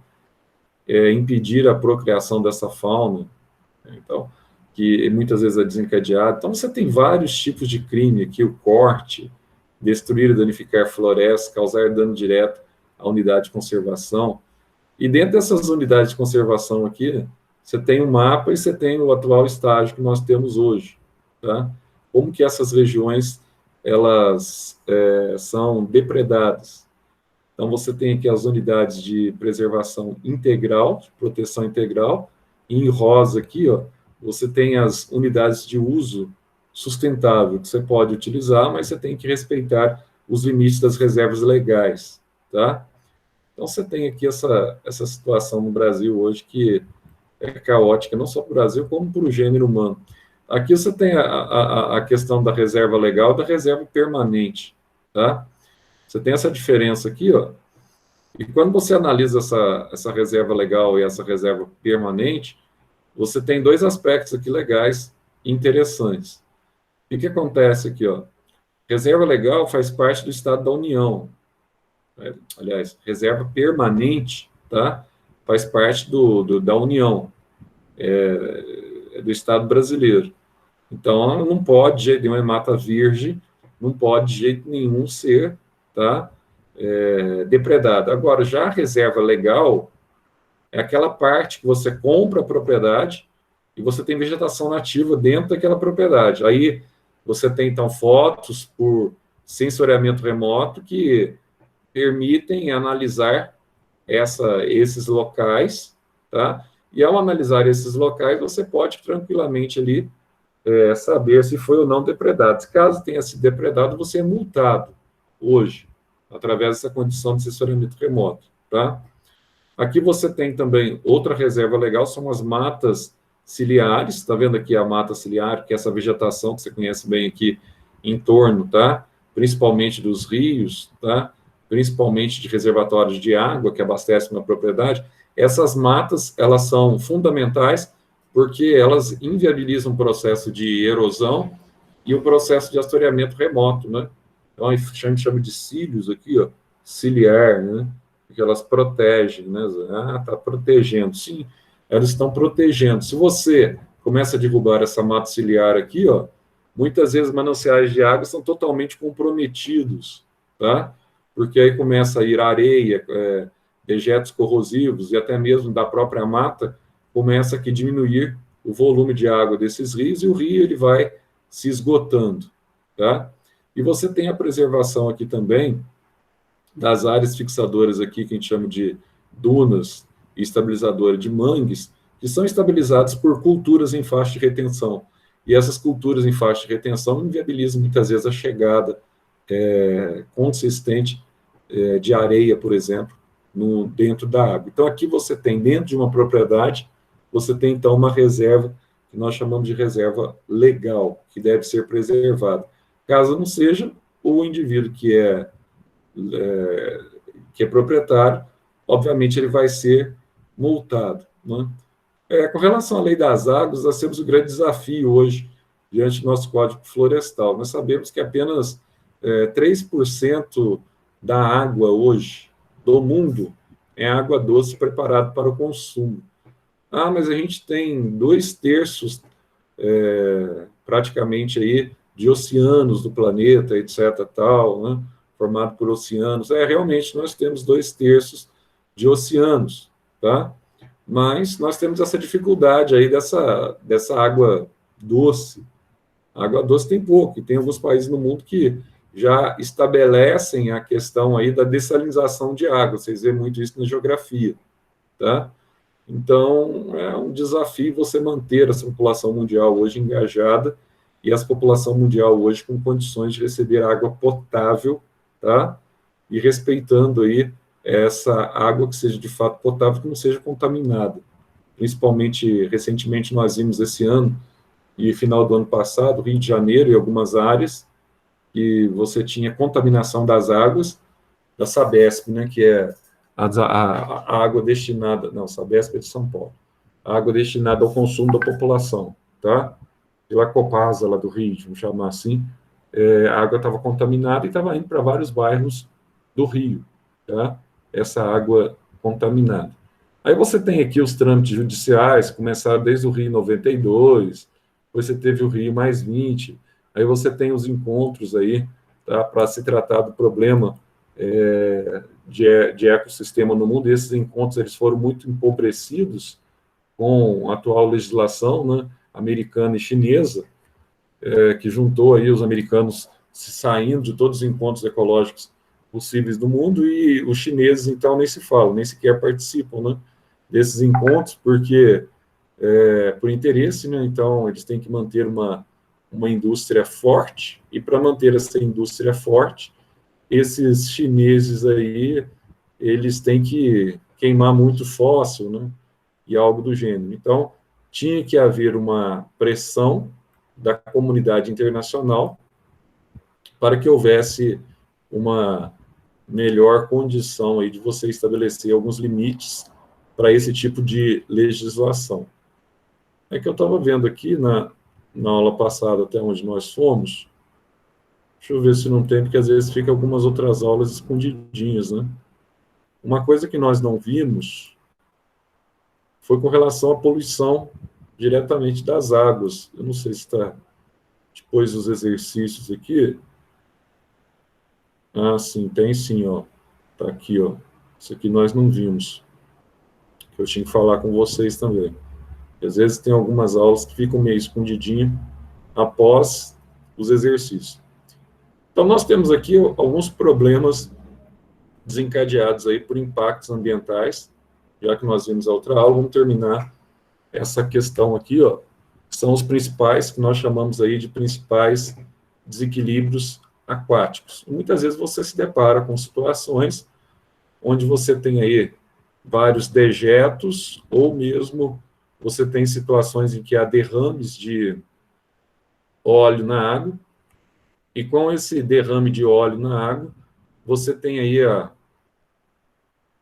impedir a procriação dessa fauna, né, então, que muitas vezes é desencadeado. Então, você tem vários tipos de crime aqui, o corte, destruir e danificar florestas, causar dano direto à unidade de conservação. E dentro dessas unidades de conservação aqui, você tem o mapa e você tem o atual estágio que nós temos hoje, tá? Como que essas regiões, elas são depredadas. Então, você tem aqui as unidades de preservação integral, de proteção integral, e em rosa aqui, ó, você tem as unidades de uso sustentável, que você pode utilizar, mas você tem que respeitar os limites das reservas legais, tá? Então, você tem aqui essa situação no Brasil hoje que é caótica, não só para o Brasil, como para o gênero humano. Aqui você tem a questão da reserva legal e da reserva permanente, tá? Você tem essa diferença aqui, ó. E quando você analisa essa reserva legal e essa reserva permanente, você tem dois aspectos aqui legais interessantes. O que acontece aqui, ó? Reserva legal faz parte do Estado da União. Aliás, reserva permanente, tá? Faz parte da União, do Estado brasileiro. Então, não pode, de jeito nenhum, é mata virgem, não pode, de jeito nenhum, ser, tá, depredada. Agora, já a reserva legal é aquela parte que você compra a propriedade e você tem vegetação nativa dentro daquela propriedade. Aí, você tem, então, fotos por sensoriamento remoto que permitem analisar esses locais, tá? E ao analisar esses locais, você pode tranquilamente ali saber se foi ou não depredado. Se caso tenha sido depredado, você é multado hoje, através dessa condição de assessoramento remoto, tá? Aqui você tem também outra reserva legal, são as matas ciliares, tá vendo aqui a mata ciliar, que é essa vegetação que você conhece bem aqui em torno, tá? Principalmente dos rios, tá? Principalmente de reservatórios de água que abastecem uma propriedade. Essas matas, elas são fundamentais porque elas inviabilizam o processo de erosão e o processo de assoreamento remoto, né? Então, a gente chama de cílios aqui, ó, ciliar, né? Porque elas protegem, né? Ah, está protegendo. Sim, elas estão protegendo. Se você começa a derrubar essa mata ciliar aqui, ó, muitas vezes mananciais de água são totalmente comprometidos, tá? Porque aí começa a ir areia, dejetos corrosivos e até mesmo da própria mata, começa a diminuir o volume de água desses rios e o rio ele vai se esgotando, tá? E você tem a preservação aqui também das áreas fixadoras aqui, que a gente chama de dunas e estabilizadora de mangues, que são estabilizadas por culturas em faixa de retenção. E essas culturas em faixa de retenção inviabilizam muitas vezes a chegada consistente de areia, por exemplo, dentro da água. Então, aqui você tem, dentro de uma propriedade, você tem, então, uma reserva, que nós chamamos de reserva legal, que deve ser preservada. Caso não seja, o indivíduo que é proprietário, obviamente ele vai ser multado, né? Com relação à lei das águas, nós temos um grande desafio hoje diante do nosso Código Florestal. Nós sabemos que apenas 3% da água hoje do mundo é água doce preparada para o consumo. Ah, mas a gente tem 2/3 praticamente aí de oceanos do planeta, etc., tal, né? Formado por oceanos. Realmente nós temos 2/3 de oceanos, tá? Mas nós temos essa dificuldade aí dessa água doce. A água doce tem pouco, e tem alguns países no mundo que já estabelecem a questão aí da dessalinização de água. Vocês veem muito isso na geografia, tá? Então, é um desafio você manter essa população mundial hoje engajada e essa população mundial hoje com condições de receber água potável, tá? E respeitando aí essa água que seja de fato potável, que não seja contaminada, principalmente, recentemente nós vimos esse ano, e final do ano passado, Rio de Janeiro e algumas áreas, que você tinha contaminação das águas, da Sabesp, né, que é a água destinada, não, Sabesp é de São Paulo, a água destinada ao consumo da população, tá? Pela Copasa, lá do Rio, vamos chamar assim, a água estava contaminada e estava indo para vários bairros do Rio, tá? Essa água contaminada. Aí você tem aqui os trâmites judiciais, começaram desde o Rio 92, depois você teve o Rio mais 20, aí você tem os encontros aí, tá, para se tratar do problema de ecossistema no mundo. Esses encontros eles foram muito empobrecidos com a atual legislação, né, americana e chinesa, que juntou aí os americanos se saindo de todos os encontros ecológicos possíveis do mundo, e os chineses, então, nem se falam, nem sequer participam, né, desses encontros, porque, por interesse, né, então, eles têm que manter uma indústria forte, e para manter essa indústria forte, esses chineses aí, eles têm que queimar muito fóssil, né, e algo do gênero. Então, tinha que haver uma pressão da comunidade internacional para que houvesse uma melhor condição aí de você estabelecer alguns limites para esse tipo de legislação. É que eu estava vendo aqui na aula passada, até onde nós fomos, deixa eu ver se não tem, porque às vezes fica algumas outras aulas escondidinhas, né? Uma coisa que nós não vimos foi com relação à poluição diretamente das águas. Eu não sei se está depois dos exercícios aqui. Ah, sim, tem sim, ó. Tá aqui, ó. Isso aqui nós não vimos. Que eu tinha que falar com vocês também. Às vezes tem algumas aulas que ficam meio escondidinhas após os exercícios. Então, nós temos aqui alguns problemas desencadeados aí por impactos ambientais. Já que nós vimos a outra aula, vamos terminar essa questão aqui, ó. São os principais, que nós chamamos aí de principais desequilíbrios aquáticos. E muitas vezes você se depara com situações onde você tem aí vários dejetos, ou mesmo você tem situações em que há derrames de óleo na água, e com esse derrame de óleo na água, você tem aí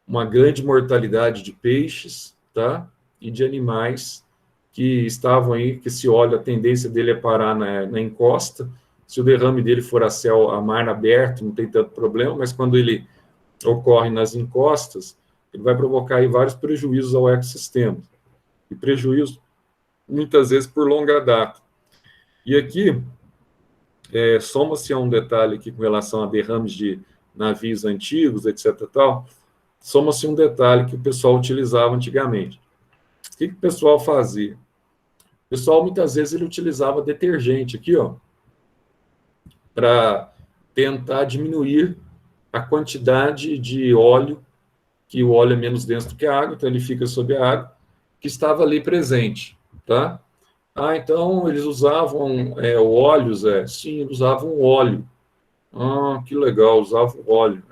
uma grande mortalidade de peixes, tá? E de animais que estavam aí, que esse óleo, a tendência dele é parar na encosta. Se o derrame dele for a mar aberto, não tem tanto problema, mas quando ele ocorre nas encostas, ele vai provocar aí vários prejuízos ao ecossistema. E prejuízos, muitas vezes, por longa data. E aqui, soma-se a um detalhe aqui com relação a derrames de navios antigos, etc. tal, soma-se um detalhe que o pessoal utilizava antigamente. O que o pessoal fazia? O pessoal, muitas vezes, ele utilizava detergente aqui, ó, para tentar diminuir a quantidade de óleo, que o óleo é menos denso do que a água, então ele fica sob a água, que estava ali presente, tá? Ah, então eles usavam óleos, sim, eles usavam óleo. Ah, que legal, usavam óleo,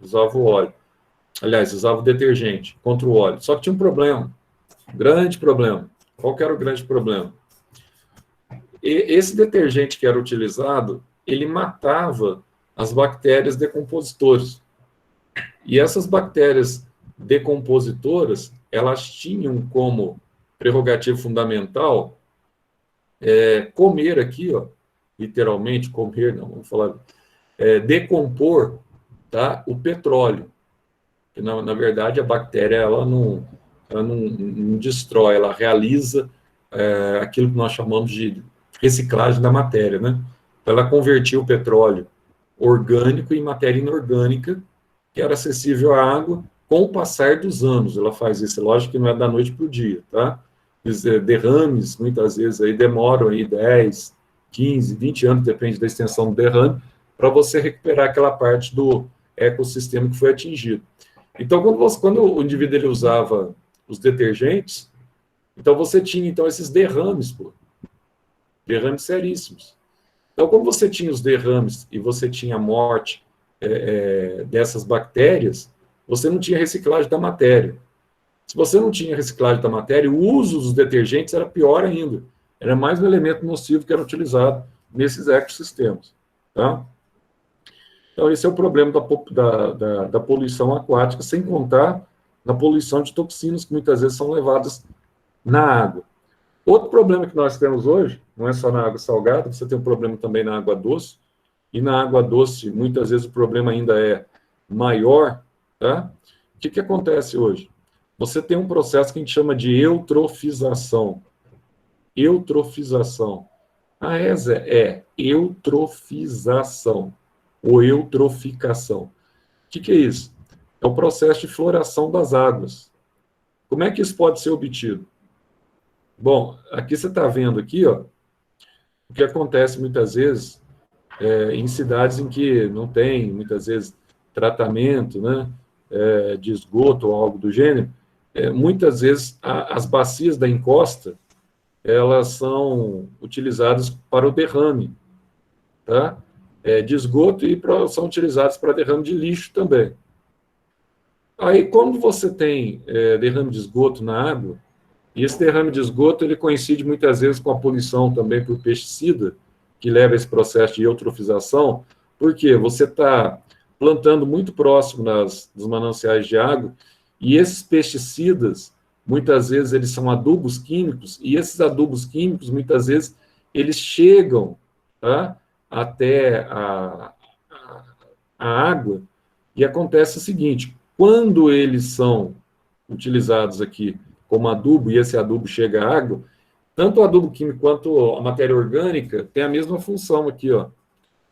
usavam óleo. Aliás, usavam detergente contra o óleo. Só que tinha um problema, grande problema. Qual que era o grande problema? Esse detergente que era utilizado, ele matava as bactérias decompositoras. E essas bactérias decompositoras, elas tinham como prerrogativa fundamental comer aqui, ó, literalmente comer, não, vamos falar, decompor, tá, o petróleo. Que, na verdade, a bactéria ela não destrói, ela realiza aquilo que nós chamamos de reciclagem da matéria, né? Ela convertia o petróleo orgânico em matéria inorgânica, que era acessível à água com o passar dos anos. Ela faz isso, lógico que não é da noite para o dia, tá? Os derrames, muitas vezes, aí demoram aí 10, 15, 20 anos, depende da extensão do derrame, para você recuperar aquela parte do ecossistema que foi atingido. Então, quando o indivíduo ele usava os detergentes, então você tinha então esses derrames, derrames seríssimos. Então, como você tinha os derrames e você tinha a morte dessas bactérias, você não tinha reciclagem da matéria. Se você não tinha reciclagem da matéria, o uso dos detergentes era pior ainda. Era mais um elemento nocivo que era utilizado nesses ecossistemas. Tá? Então, esse é o problema da poluição aquática, sem contar na poluição de toxinas que muitas vezes são levadas na água. Outro problema que nós temos hoje, não é só na água salgada, você tem um problema também na água doce, e na água doce, muitas vezes o problema ainda é maior, tá? O que acontece hoje? Você tem um processo que a gente chama de eutrofização. Eutrofização. A ESA é eutrofização ou eutroficação. O que é isso? É o processo de floração das águas. Como é que isso pode ser obtido? Bom, aqui você está vendo aqui, ó, o que acontece muitas vezes em cidades em que não tem, muitas vezes, tratamento, né, de esgoto ou algo do gênero. Muitas vezes as bacias da encosta elas são utilizadas para o derrame, tá? De esgoto e são utilizadas para derrame de lixo também. Aí, quando você tem derrame de esgoto na água, e esse derrame de esgoto ele coincide muitas vezes com a poluição também por pesticida, que leva a esse processo de eutrofização, porque você está plantando muito próximo dos mananciais de água, e esses pesticidas, muitas vezes, eles são adubos químicos, e esses adubos químicos, muitas vezes, eles chegam, tá, até a água, e acontece o seguinte, quando eles são utilizados aqui como adubo, e esse adubo chega à água, tanto o adubo químico quanto a matéria orgânica tem a mesma função aqui, ó.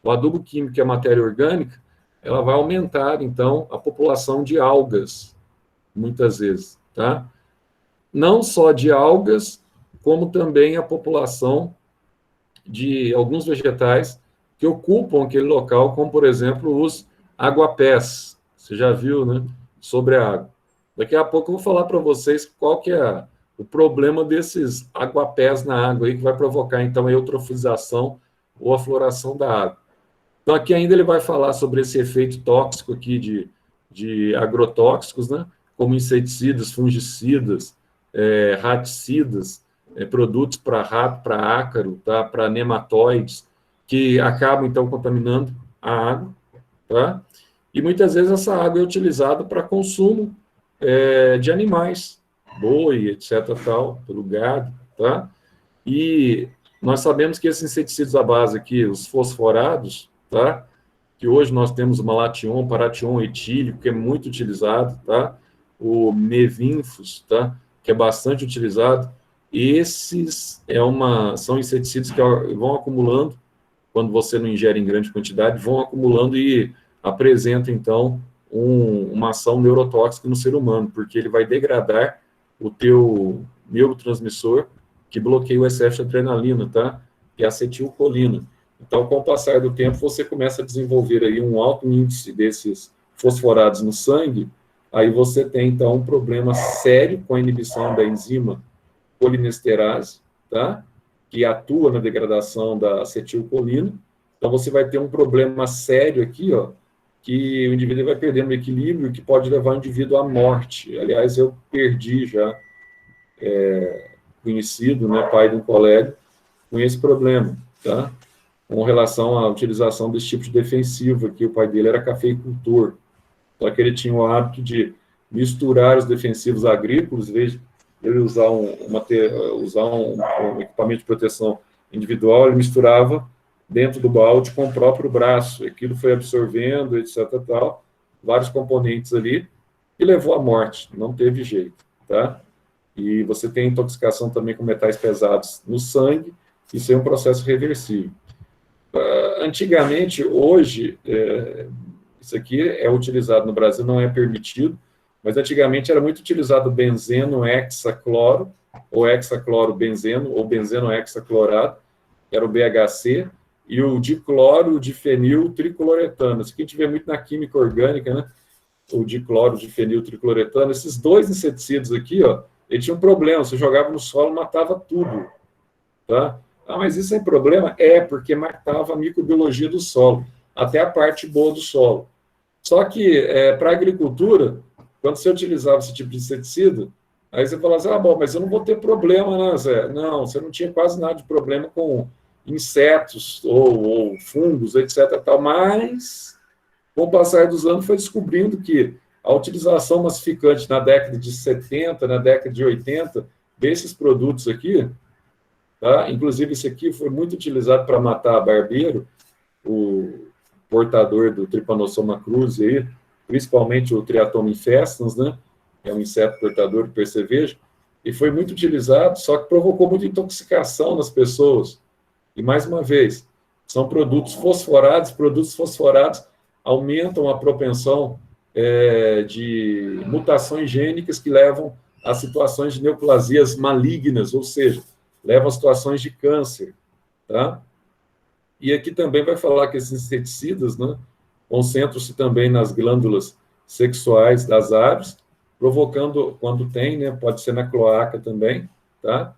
O adubo químico e a matéria orgânica, ela vai aumentar, então, a população de algas, muitas vezes, tá? Não só de algas, como também a população de alguns vegetais que ocupam aquele local, como, por exemplo, os aguapés. Você já viu, né? Sobre a água. Daqui a pouco eu vou falar para vocês qual que é o problema desses aguapés na água aí, que vai provocar, então, a eutrofização ou a floração da água. Então, aqui ainda ele vai falar sobre esse efeito tóxico aqui de agrotóxicos, né? Como inseticidas, fungicidas, raticidas, produtos para rato, para ácaro, tá? Para nematóides, que acabam, então, contaminando a água, tá? E muitas vezes essa água é utilizada para consumo de animais, boi, etc., tal, pelo gado, tá? E nós sabemos que esses inseticidas à base aqui, os fosforados, tá? Que hoje nós temos o malation, paration etílico, que é muito utilizado, tá? O mevinfos, tá? Que é bastante utilizado. Esses são inseticidas que vão acumulando, quando você não ingere em grande quantidade, vão acumulando e apresentam, então, uma ação neurotóxica no ser humano, porque ele vai degradar o teu neurotransmissor que bloqueia o excesso de adrenalina, tá? Que é a acetilcolina. Então, com o passar do tempo, você começa a desenvolver aí um alto índice desses fosforados no sangue, aí você tem, então, um problema sério com a inibição da enzima colinesterase, tá? Que atua na degradação da acetilcolina. Então, você vai ter um problema sério aqui, ó, que o indivíduo vai perdendo o equilíbrio, que pode levar o indivíduo à morte. Aliás, eu perdi já conhecido, né, pai de um colega, com esse problema, tá? Com relação à utilização desse tipo de defensivo aqui, o pai dele era cafeicultor, só que ele tinha o hábito de misturar os defensivos agrícolas, em vez de ele usar um equipamento de proteção individual, ele misturava dentro do balde com o próprio braço. Aquilo foi absorvendo, etc., tal, vários componentes ali, e levou à morte. Não teve jeito, tá? E você tem intoxicação também com metais pesados no sangue, isso é um processo reversível. Antigamente, hoje, isso aqui é utilizado no Brasil, não é permitido, mas antigamente era muito utilizado benzeno hexacloro, ou hexaclorobenzeno, ou benzeno hexaclorado, que era o BHC, e o dicloro de fenil tricloretano. Isso aqui a gente vê muito na química orgânica, né? O dicloro de fenil tricloretano. Esses dois inseticidas aqui, ó, eles tinham um problema, você jogava no solo, matava tudo, tá? Ah, mas isso é problema? Porque matava a microbiologia do solo, até a parte boa do solo. Só que, para a agricultura, quando você utilizava esse tipo de inseticida, Aí você fala assim, bom, mas eu não vou ter problema, né, Zé? Não, você não tinha quase nada de problema com insetos ou fungos, etc. Tal, mas, com o passar dos anos, foi descobrindo que a utilização massificante na década de 70, na década de 80, desses produtos aqui, tá? Inclusive esse aqui foi muito utilizado para matar barbeiro, o portador do Trypanosoma cruzi, aí, principalmente o Triatoma infestans, né? É um inseto portador de percevejo, e foi muito utilizado, só que provocou muita intoxicação nas pessoas. E, mais uma vez, são produtos fosforados aumentam a propensão de mutações gênicas que levam a situações de neoplasias malignas, ou seja, levam a situações de câncer, tá? E aqui também vai falar que esses inseticidas, né, concentram-se também nas glândulas sexuais das aves, provocando, quando tem, né, pode ser na cloaca também, tá?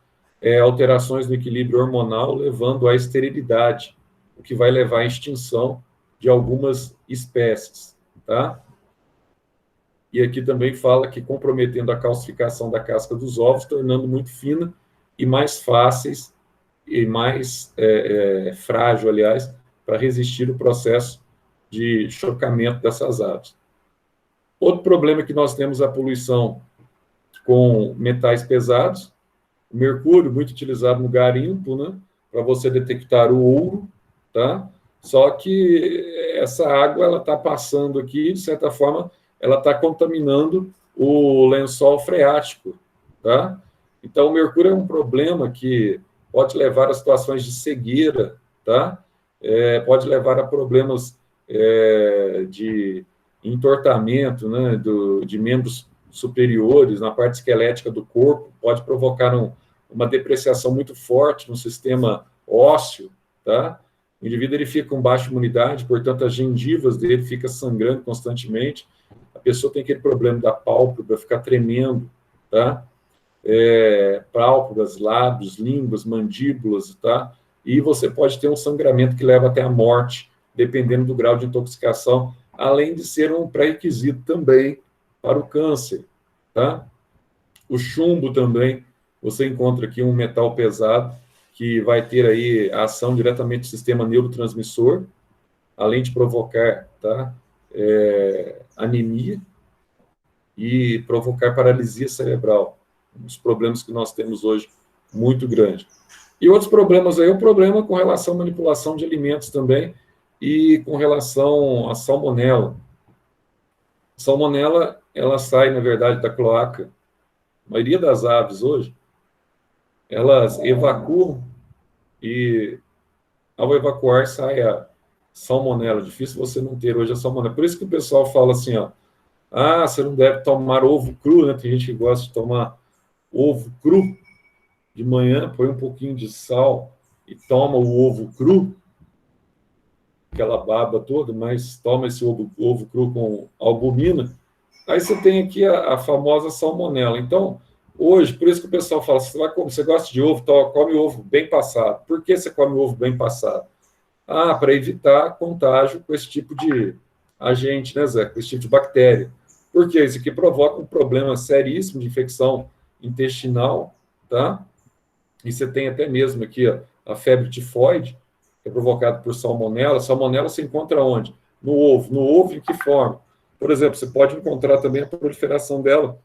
Alterações no equilíbrio hormonal, levando à esterilidade, o que vai levar à extinção de algumas espécies, tá? E aqui também fala que comprometendo a calcificação da casca dos ovos, tornando muito fina e mais fáceis e mais frágil, aliás, para resistir o processo de chocamento dessas aves. Outro problema que nós temos é a poluição com metais pesados, o mercúrio, muito utilizado no garimpo, né, para você detectar o ouro, tá? Só que essa água, ela está passando aqui, de certa forma, ela está contaminando o lençol freático, tá? Então, o mercúrio é um problema que pode levar a situações de cegueira, tá? Pode levar a problemas de entortamento, né, de membros superiores, na parte esquelética do corpo, pode provocar uma depreciação muito forte no sistema ósseo, tá? O indivíduo ele fica com baixa imunidade, portanto, as gengivas dele ficam sangrando constantemente, a pessoa tem aquele problema da pálpebra, ficar tremendo, tá? Pálpebras, lábios, línguas, mandíbulas, tá? E você pode ter um sangramento que leva até a morte, dependendo do grau de intoxicação, além de ser um pré-requisito também para o câncer, tá? O chumbo também, você encontra aqui um metal pesado que vai ter aí a ação diretamente do sistema neurotransmissor, além de provocar, tá? Anemia e provocar paralisia cerebral, um dos problemas que nós temos hoje muito grande. E outros problemas aí, o problema com relação à manipulação de alimentos também e com relação à salmonela. Salmonela, ela sai, na verdade, da cloaca. A maioria das aves hoje, elas evacuam e, ao evacuar, sai a salmonela. Difícil você não ter hoje a salmonela. Por isso que o pessoal fala assim, ó, você não deve tomar ovo cru, né? Tem gente que gosta de tomar ovo cru de manhã, põe um pouquinho de sal e toma o ovo cru, aquela baba toda, mas toma esse ovo cru com albumina. Aí você tem aqui a famosa salmonela. Então, hoje, por isso que o pessoal fala, você gosta de ovo, come ovo bem passado. Por que você come ovo bem passado? Para evitar contágio com esse tipo de agente, né, Zé? Com esse tipo de bactéria. Porque isso aqui provoca um problema seríssimo de infecção intestinal, tá? E você tem até mesmo aqui a febre tifoide, que é provocada por salmonela. Salmonela se encontra onde? No ovo. No ovo, em que forma? Por exemplo, você pode encontrar também a proliferação dela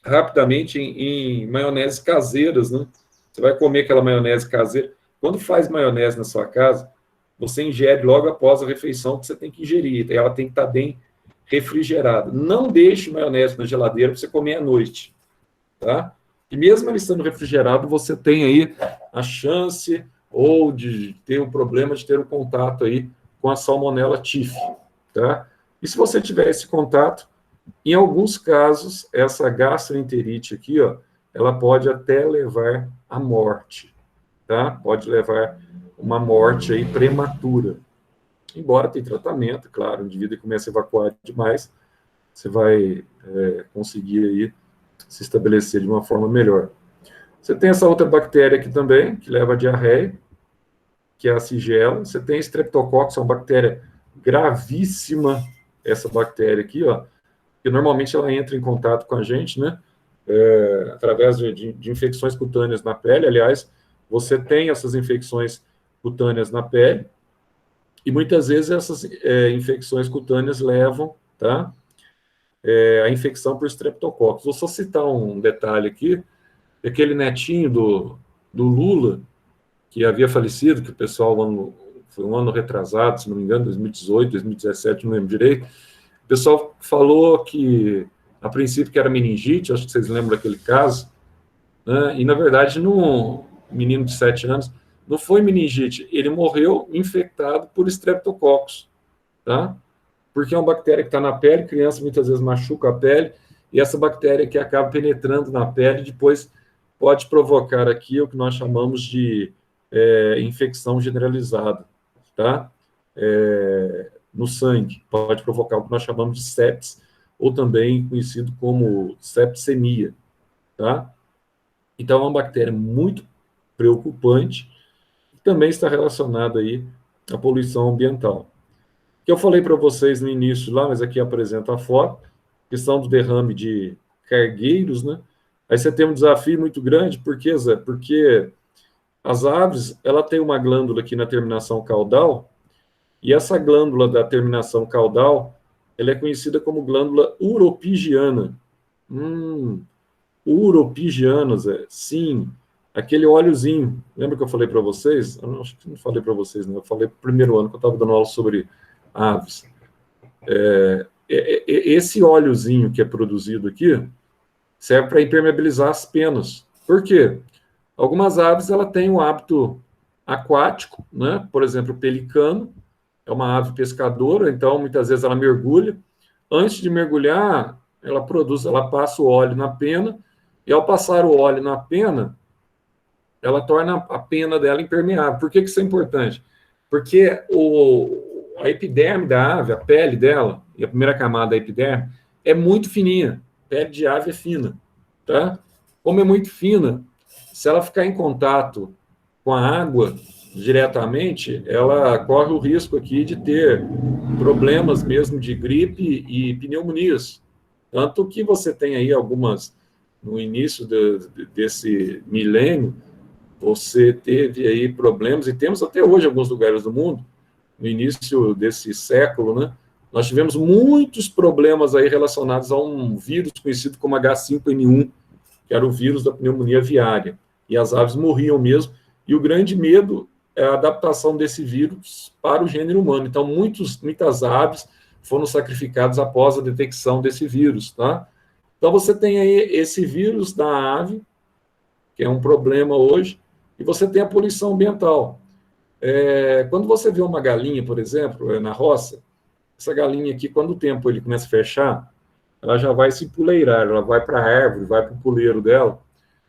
rapidamente em maionese caseiras, né? Você vai comer aquela maionese caseira. Quando faz maionese na sua casa, você ingere logo após a refeição que você tem que ingerir. Ela tem que estar bem refrigerada. Não deixe maionese na geladeira para você comer à noite, tá? E mesmo ela estando refrigerado, você tem aí a chance ou de ter um problema de ter um contato aí com a salmonella typhi, tá? E se você tiver esse contato, em alguns casos, essa gastroenterite aqui, ó, ela pode até levar à morte, tá? Pode levar uma morte aí prematura. Embora tenha tratamento, claro, o indivíduo começa a evacuar demais, você vai conseguir aí se estabelecer de uma forma melhor. Você tem essa outra bactéria aqui também, que leva a diarreia, que é a Shigella. Você tem Streptococcus, é uma bactéria gravíssima, essa bactéria aqui, ó, que normalmente ela entra em contato com a gente, né? através de infecções cutâneas na pele. Aliás, você tem essas infecções cutâneas na pele, e muitas vezes essas infecções cutâneas levam, tá, a infecção por streptococcus. Vou só citar um detalhe aqui, aquele netinho do Lula, que havia falecido, que o pessoal, foi um ano retrasado, se não me engano, 2018, 2017, não lembro direito, o pessoal falou que, a princípio, que era meningite, acho que vocês lembram daquele caso, né? E, na verdade, um menino de 7 anos, não foi meningite, ele morreu infectado por streptococcus, tá? Porque é uma bactéria que está na pele, criança muitas vezes machuca a pele, e essa bactéria que acaba penetrando na pele, depois pode provocar aqui o que nós chamamos de infecção generalizada, tá? No sangue, pode provocar o que nós chamamos de sepsis, ou também conhecido como septicemia, tá? Então, é uma bactéria muito preocupante, que também está relacionada aí à poluição ambiental. Que eu falei para vocês no início lá, mas aqui apresenta a foto, questão do derrame de cargueiros, né? Aí você tem um desafio muito grande, por quê, Zé? Porque as aves, ela tem uma glândula aqui na terminação caudal, e essa glândula da terminação caudal, ela é conhecida como glândula uropigiana. Uropigiana, Zé. Sim, aquele óleozinho. Lembra que eu falei para vocês? Eu acho que não falei para vocês, não. Eu falei no primeiro ano que eu estava dando aula sobre aves. Esse óleozinho que é produzido aqui serve para impermeabilizar as penas. Por quê? Algumas aves ela têm um hábito aquático, né? Por exemplo, o pelicano é uma ave pescadora, então muitas vezes ela mergulha. Antes de mergulhar, ela passa o óleo na pena, e ao passar o óleo na pena, ela torna a pena dela impermeável. Por que isso é importante? Porque a epiderme da ave, a pele dela, e a primeira camada da epiderme, é muito fininha. A pele de ave é fina, tá? Como é muito fina, se ela ficar em contato com a água diretamente, ela corre o risco aqui de ter problemas mesmo de gripe e pneumonias. Tanto que você tem aí algumas, no início desse milênio, você teve aí problemas, e temos até hoje em alguns lugares do mundo, no início desse século, né? Nós tivemos muitos problemas aí relacionados a um vírus conhecido como H5N1, que era o vírus da pneumonia aviária. E as aves morriam mesmo, e o grande medo é a adaptação desse vírus para o gênero humano. Então, muitas aves foram sacrificadas após a detecção desse vírus, tá? Então, você tem aí esse vírus da ave, que é um problema hoje, e você tem a poluição ambiental. Quando você vê uma galinha, por exemplo, na roça, essa galinha aqui, quando o tempo ele começa a fechar, ela já vai se empoleirar, ela vai para a árvore, vai para o puleiro dela,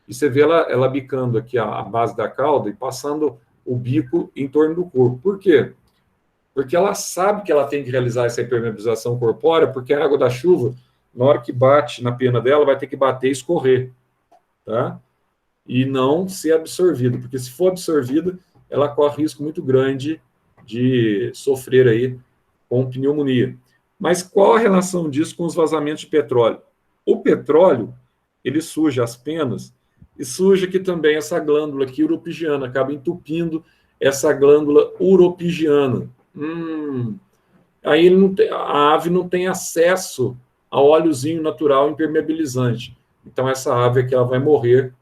e você vê ela bicando aqui a base da cauda e passando o bico em torno do corpo. Por quê? Porque ela sabe que ela tem que realizar essa impermeabilização corpórea, porque a água da chuva, na hora que bate na pena dela, vai ter que bater e escorrer, tá? E não ser absorvida, porque se for absorvida, ela corre risco muito grande de sofrer aí com pneumonia. Mas qual a relação disso com os vazamentos de petróleo? O petróleo, ele suja as penas, e suja aqui também essa glândula aqui uropigiana, acaba entupindo essa glândula uropigiana. Aí a ave não tem acesso ao óleozinho natural impermeabilizante. Então, essa ave aqui ela vai morrer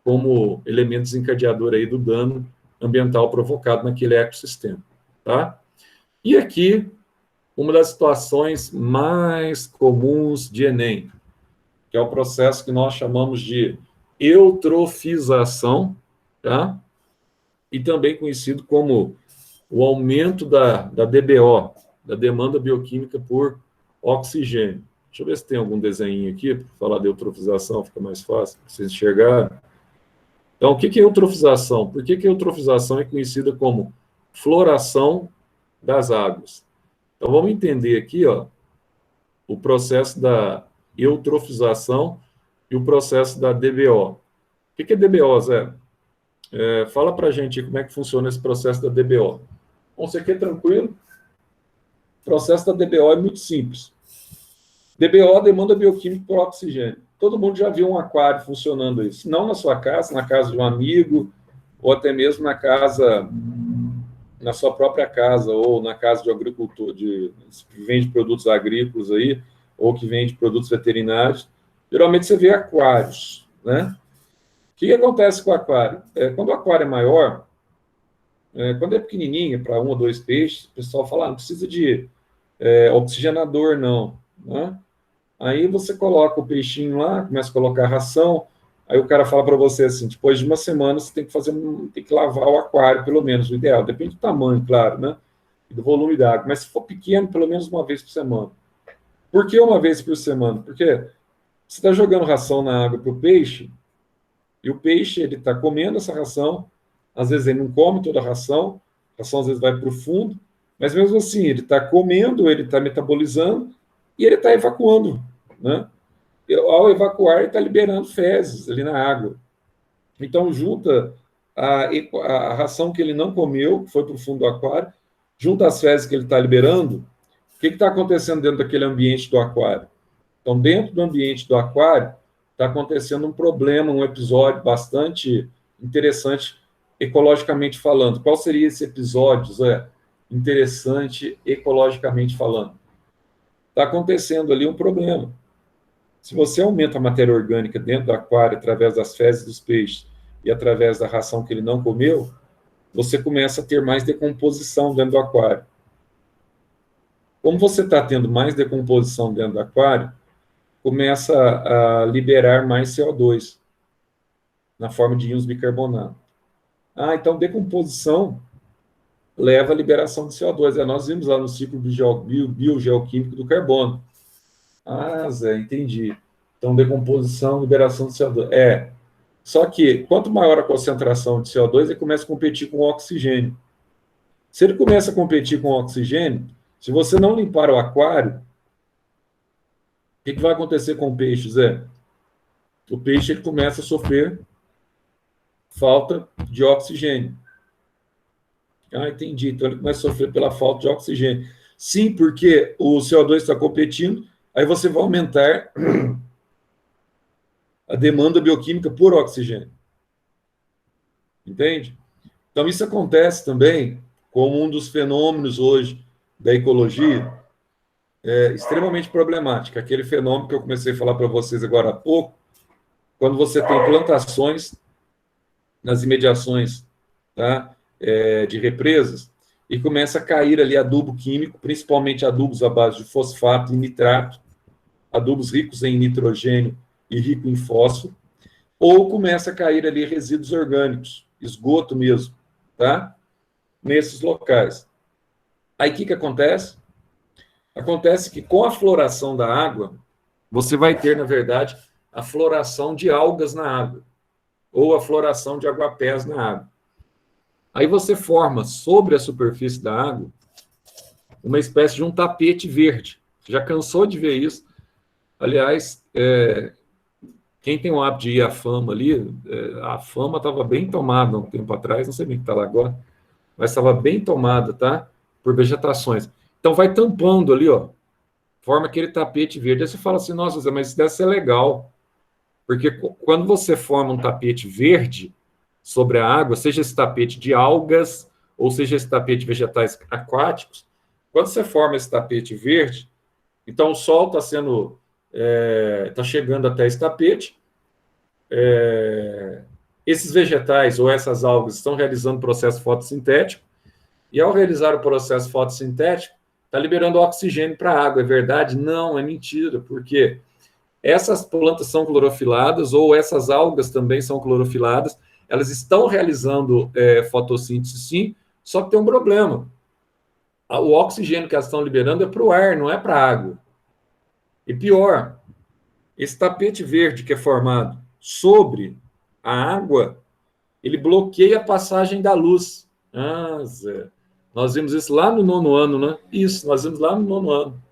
como elemento desencadeador aí do dano ambiental provocado naquele ecossistema, tá? E aqui, uma das situações mais comuns de Enem, que é o processo que nós chamamos de eutrofização, tá? E também conhecido como o aumento da DBO, da demanda bioquímica por oxigênio. Deixa eu ver se tem algum desenho aqui, para falar de eutrofização, fica mais fácil para vocês enxergarem. Então, o que é eutrofização? Por que a eutrofização é conhecida como floração das águas? Então, vamos entender aqui, ó, o processo da eutrofização e o processo da DBO. O que é DBO, Zé? Fala para a gente como é que funciona esse processo da DBO. Bom, você quer tranquilo? O processo da DBO é muito simples. DBO, demanda bioquímica por oxigênio. todo mundo já viu um aquário funcionando aí. Se não na sua casa, na casa de um amigo, ou até mesmo na sua própria casa, ou na casa de um agricultor, que vende produtos agrícolas aí, ou que vende produtos veterinários. Geralmente você vê aquários, né? O que acontece com o aquário? Quando o aquário é maior, quando é pequenininho, para 1 ou 2 peixes, o pessoal fala, não precisa de oxigenador, não, né? Aí você coloca o peixinho lá, começa a colocar ração, aí o cara fala para você assim, depois de 1 semana você tem que lavar o aquário, pelo menos, o ideal. Depende do tamanho, claro, né? E do volume da água. Mas se for pequeno, pelo menos 1 vez por semana. Por que 1 vez por semana? Porque você está jogando ração na água para o peixe, e o peixe, ele está comendo essa ração, às vezes ele não come toda a ração às vezes vai para o fundo, mas mesmo assim, ele está comendo, ele está metabolizando, e ele está evacuando, né? E, ao evacuar, ele está liberando fezes ali na água. Então, junta a ração que ele não comeu, que foi para o fundo do aquário, junta as fezes que ele está liberando. O que está acontecendo dentro daquele ambiente do aquário? Então, dentro do ambiente do aquário, está acontecendo um problema, um episódio bastante interessante, ecologicamente falando. Qual seria esse episódio, Zé? Interessante, ecologicamente falando. Está acontecendo ali um problema. Se você aumenta a matéria orgânica dentro do aquário através das fezes dos peixes e através da ração que ele não comeu, você começa a ter mais decomposição dentro do aquário. Como você está tendo mais decomposição dentro do aquário, começa a liberar mais CO2 na forma de íons bicarbonato. Então decomposição leva à liberação de CO2. Nós vimos lá no ciclo biogeoquímico do carbono. Zé, entendi. Então, decomposição, liberação de CO2. Só que, quanto maior a concentração de CO2, ele começa a competir com o oxigênio. Se ele começa a competir com o oxigênio, se você não limpar o aquário, o que vai acontecer com o peixe, Zé? O peixe ele começa a sofrer falta de oxigênio. Entendi. Então, ele começa a sofrer pela falta de oxigênio. Sim, porque o CO2 está competindo, aí você vai aumentar a demanda bioquímica por oxigênio. Entende? Então, isso acontece também como um dos fenômenos hoje da ecologia extremamente problemático. Aquele fenômeno que eu comecei a falar para vocês agora há pouco, quando você tem plantações nas imediações, tá, de represas, e começa a cair ali adubo químico, principalmente adubos à base de fosfato e nitrato, adubos ricos em nitrogênio e rico em fósforo, ou começa a cair ali resíduos orgânicos, esgoto mesmo, tá? Nesses locais. Aí o que acontece? Acontece que com a floração da água, você vai ter, na verdade, a floração de algas na água, ou a floração de aguapés na água. Aí você forma sobre a superfície da água uma espécie de um tapete verde. Você já cansou de ver isso? Aliás, quem tem o hábito de ir à Fama ali, a Fama estava bem tomada há um tempo atrás, não sei bem o que está lá agora, mas estava bem tomada, tá? Por vegetações. Então vai tampando ali, ó, forma aquele tapete verde. Aí você fala assim, nossa, mas isso deve ser legal. Porque quando você forma um tapete verde sobre a água, seja esse tapete de algas, ou seja esse tapete de vegetais aquáticos, quando você forma esse tapete verde, então o sol está sendo... está chegando até esse tapete, esses vegetais ou essas algas estão realizando processo fotossintético, e ao realizar o processo fotossintético, está liberando oxigênio para a água. É verdade? Não, é mentira, porque essas plantas são clorofiladas, ou essas algas também são clorofiladas, elas estão realizando fotossíntese, sim, só que tem um problema. O oxigênio que elas estão liberando é para o ar, não é para a água. E pior, esse tapete verde que é formado sobre a água, ele bloqueia a passagem da luz. Zé, nós vimos isso lá no 9º ano, né? Isso, nós vimos lá no 9º ano.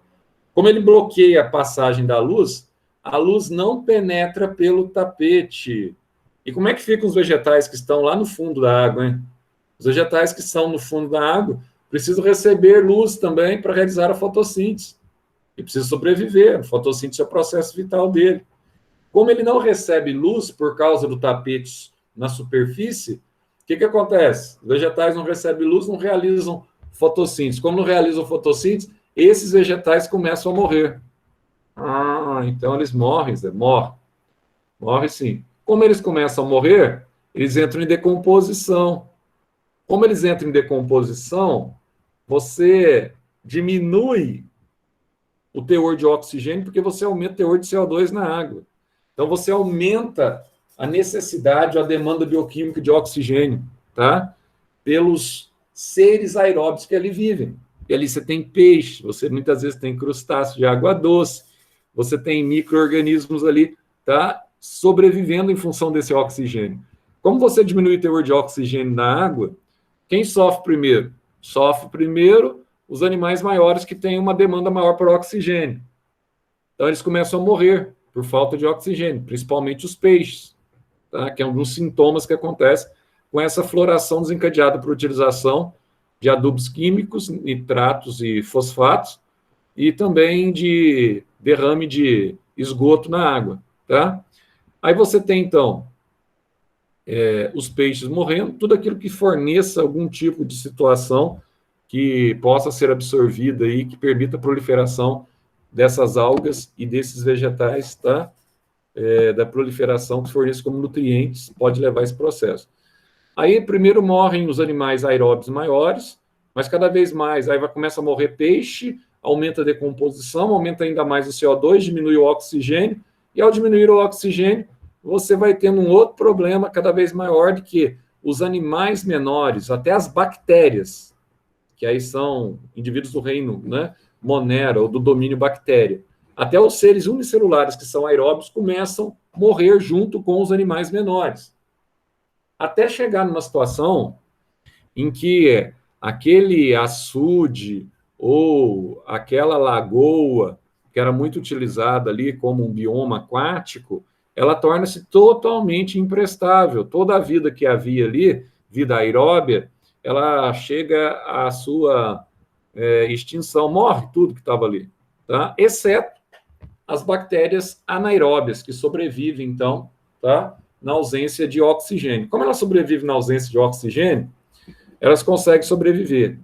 Como ele bloqueia a passagem da luz, a luz não penetra pelo tapete. E como é que ficam os vegetais que estão lá no fundo da água, hein? Os vegetais que estão no fundo da água precisam receber luz também para realizar a fotossíntese. E precisa sobreviver. A fotossíntese é o processo vital dele. Como ele não recebe luz por causa do tapete na superfície, o que acontece? Os vegetais não recebem luz, não realizam fotossíntese. Como não realizam fotossíntese, esses vegetais começam a morrer. Então eles morrem, Zé, morrem. Morre sim. Como eles começam a morrer, eles entram em decomposição. Como eles entram em decomposição, você diminui o teor de oxigênio porque você aumenta o teor de CO2 na água. Então você aumenta a necessidade, a demanda bioquímica de oxigênio, tá? Pelos seres aeróbicos que ali vivem. E ali você tem peixe, você muitas vezes tem crustáceos de água doce, você tem micro-organismos ali, tá? Sobrevivendo em função desse oxigênio. Como você diminui o teor de oxigênio na água, quem sofre primeiro? Sofre primeiro os animais maiores que têm uma demanda maior por oxigênio. Então, eles começam a morrer por falta de oxigênio, principalmente os peixes, tá? Que é um dos sintomas que acontece com essa floração desencadeada por utilização de adubos químicos, nitratos e fosfatos, e também de derrame de esgoto na água. Tá? Aí você tem, então, os peixes morrendo, tudo aquilo que forneça algum tipo de situação que possa ser absorvida e que permita a proliferação dessas algas e desses vegetais, tá? Da proliferação que forneça como nutrientes, pode levar esse processo. Aí primeiro morrem os animais aeróbios maiores, mas cada vez mais, aí começa a morrer peixe, aumenta a decomposição, aumenta ainda mais o CO2, diminui o oxigênio, e ao diminuir o oxigênio, você vai tendo um outro problema cada vez maior de que os animais menores, até as bactérias, que aí são indivíduos do reino, né, Monera, ou do domínio bactéria, até os seres unicelulares, que são aeróbios, começam a morrer junto com os animais menores. Até chegar numa situação em que aquele açude ou aquela lagoa, que era muito utilizada ali como um bioma aquático, ela torna-se totalmente imprestável. Toda a vida que havia ali, vida aeróbia, ela chega à sua extinção, morre tudo que estava ali, tá? Exceto as bactérias anaeróbias, que sobrevivem, então, tá? Na ausência de oxigênio. Como elas sobrevivem na ausência de oxigênio, elas conseguem sobreviver.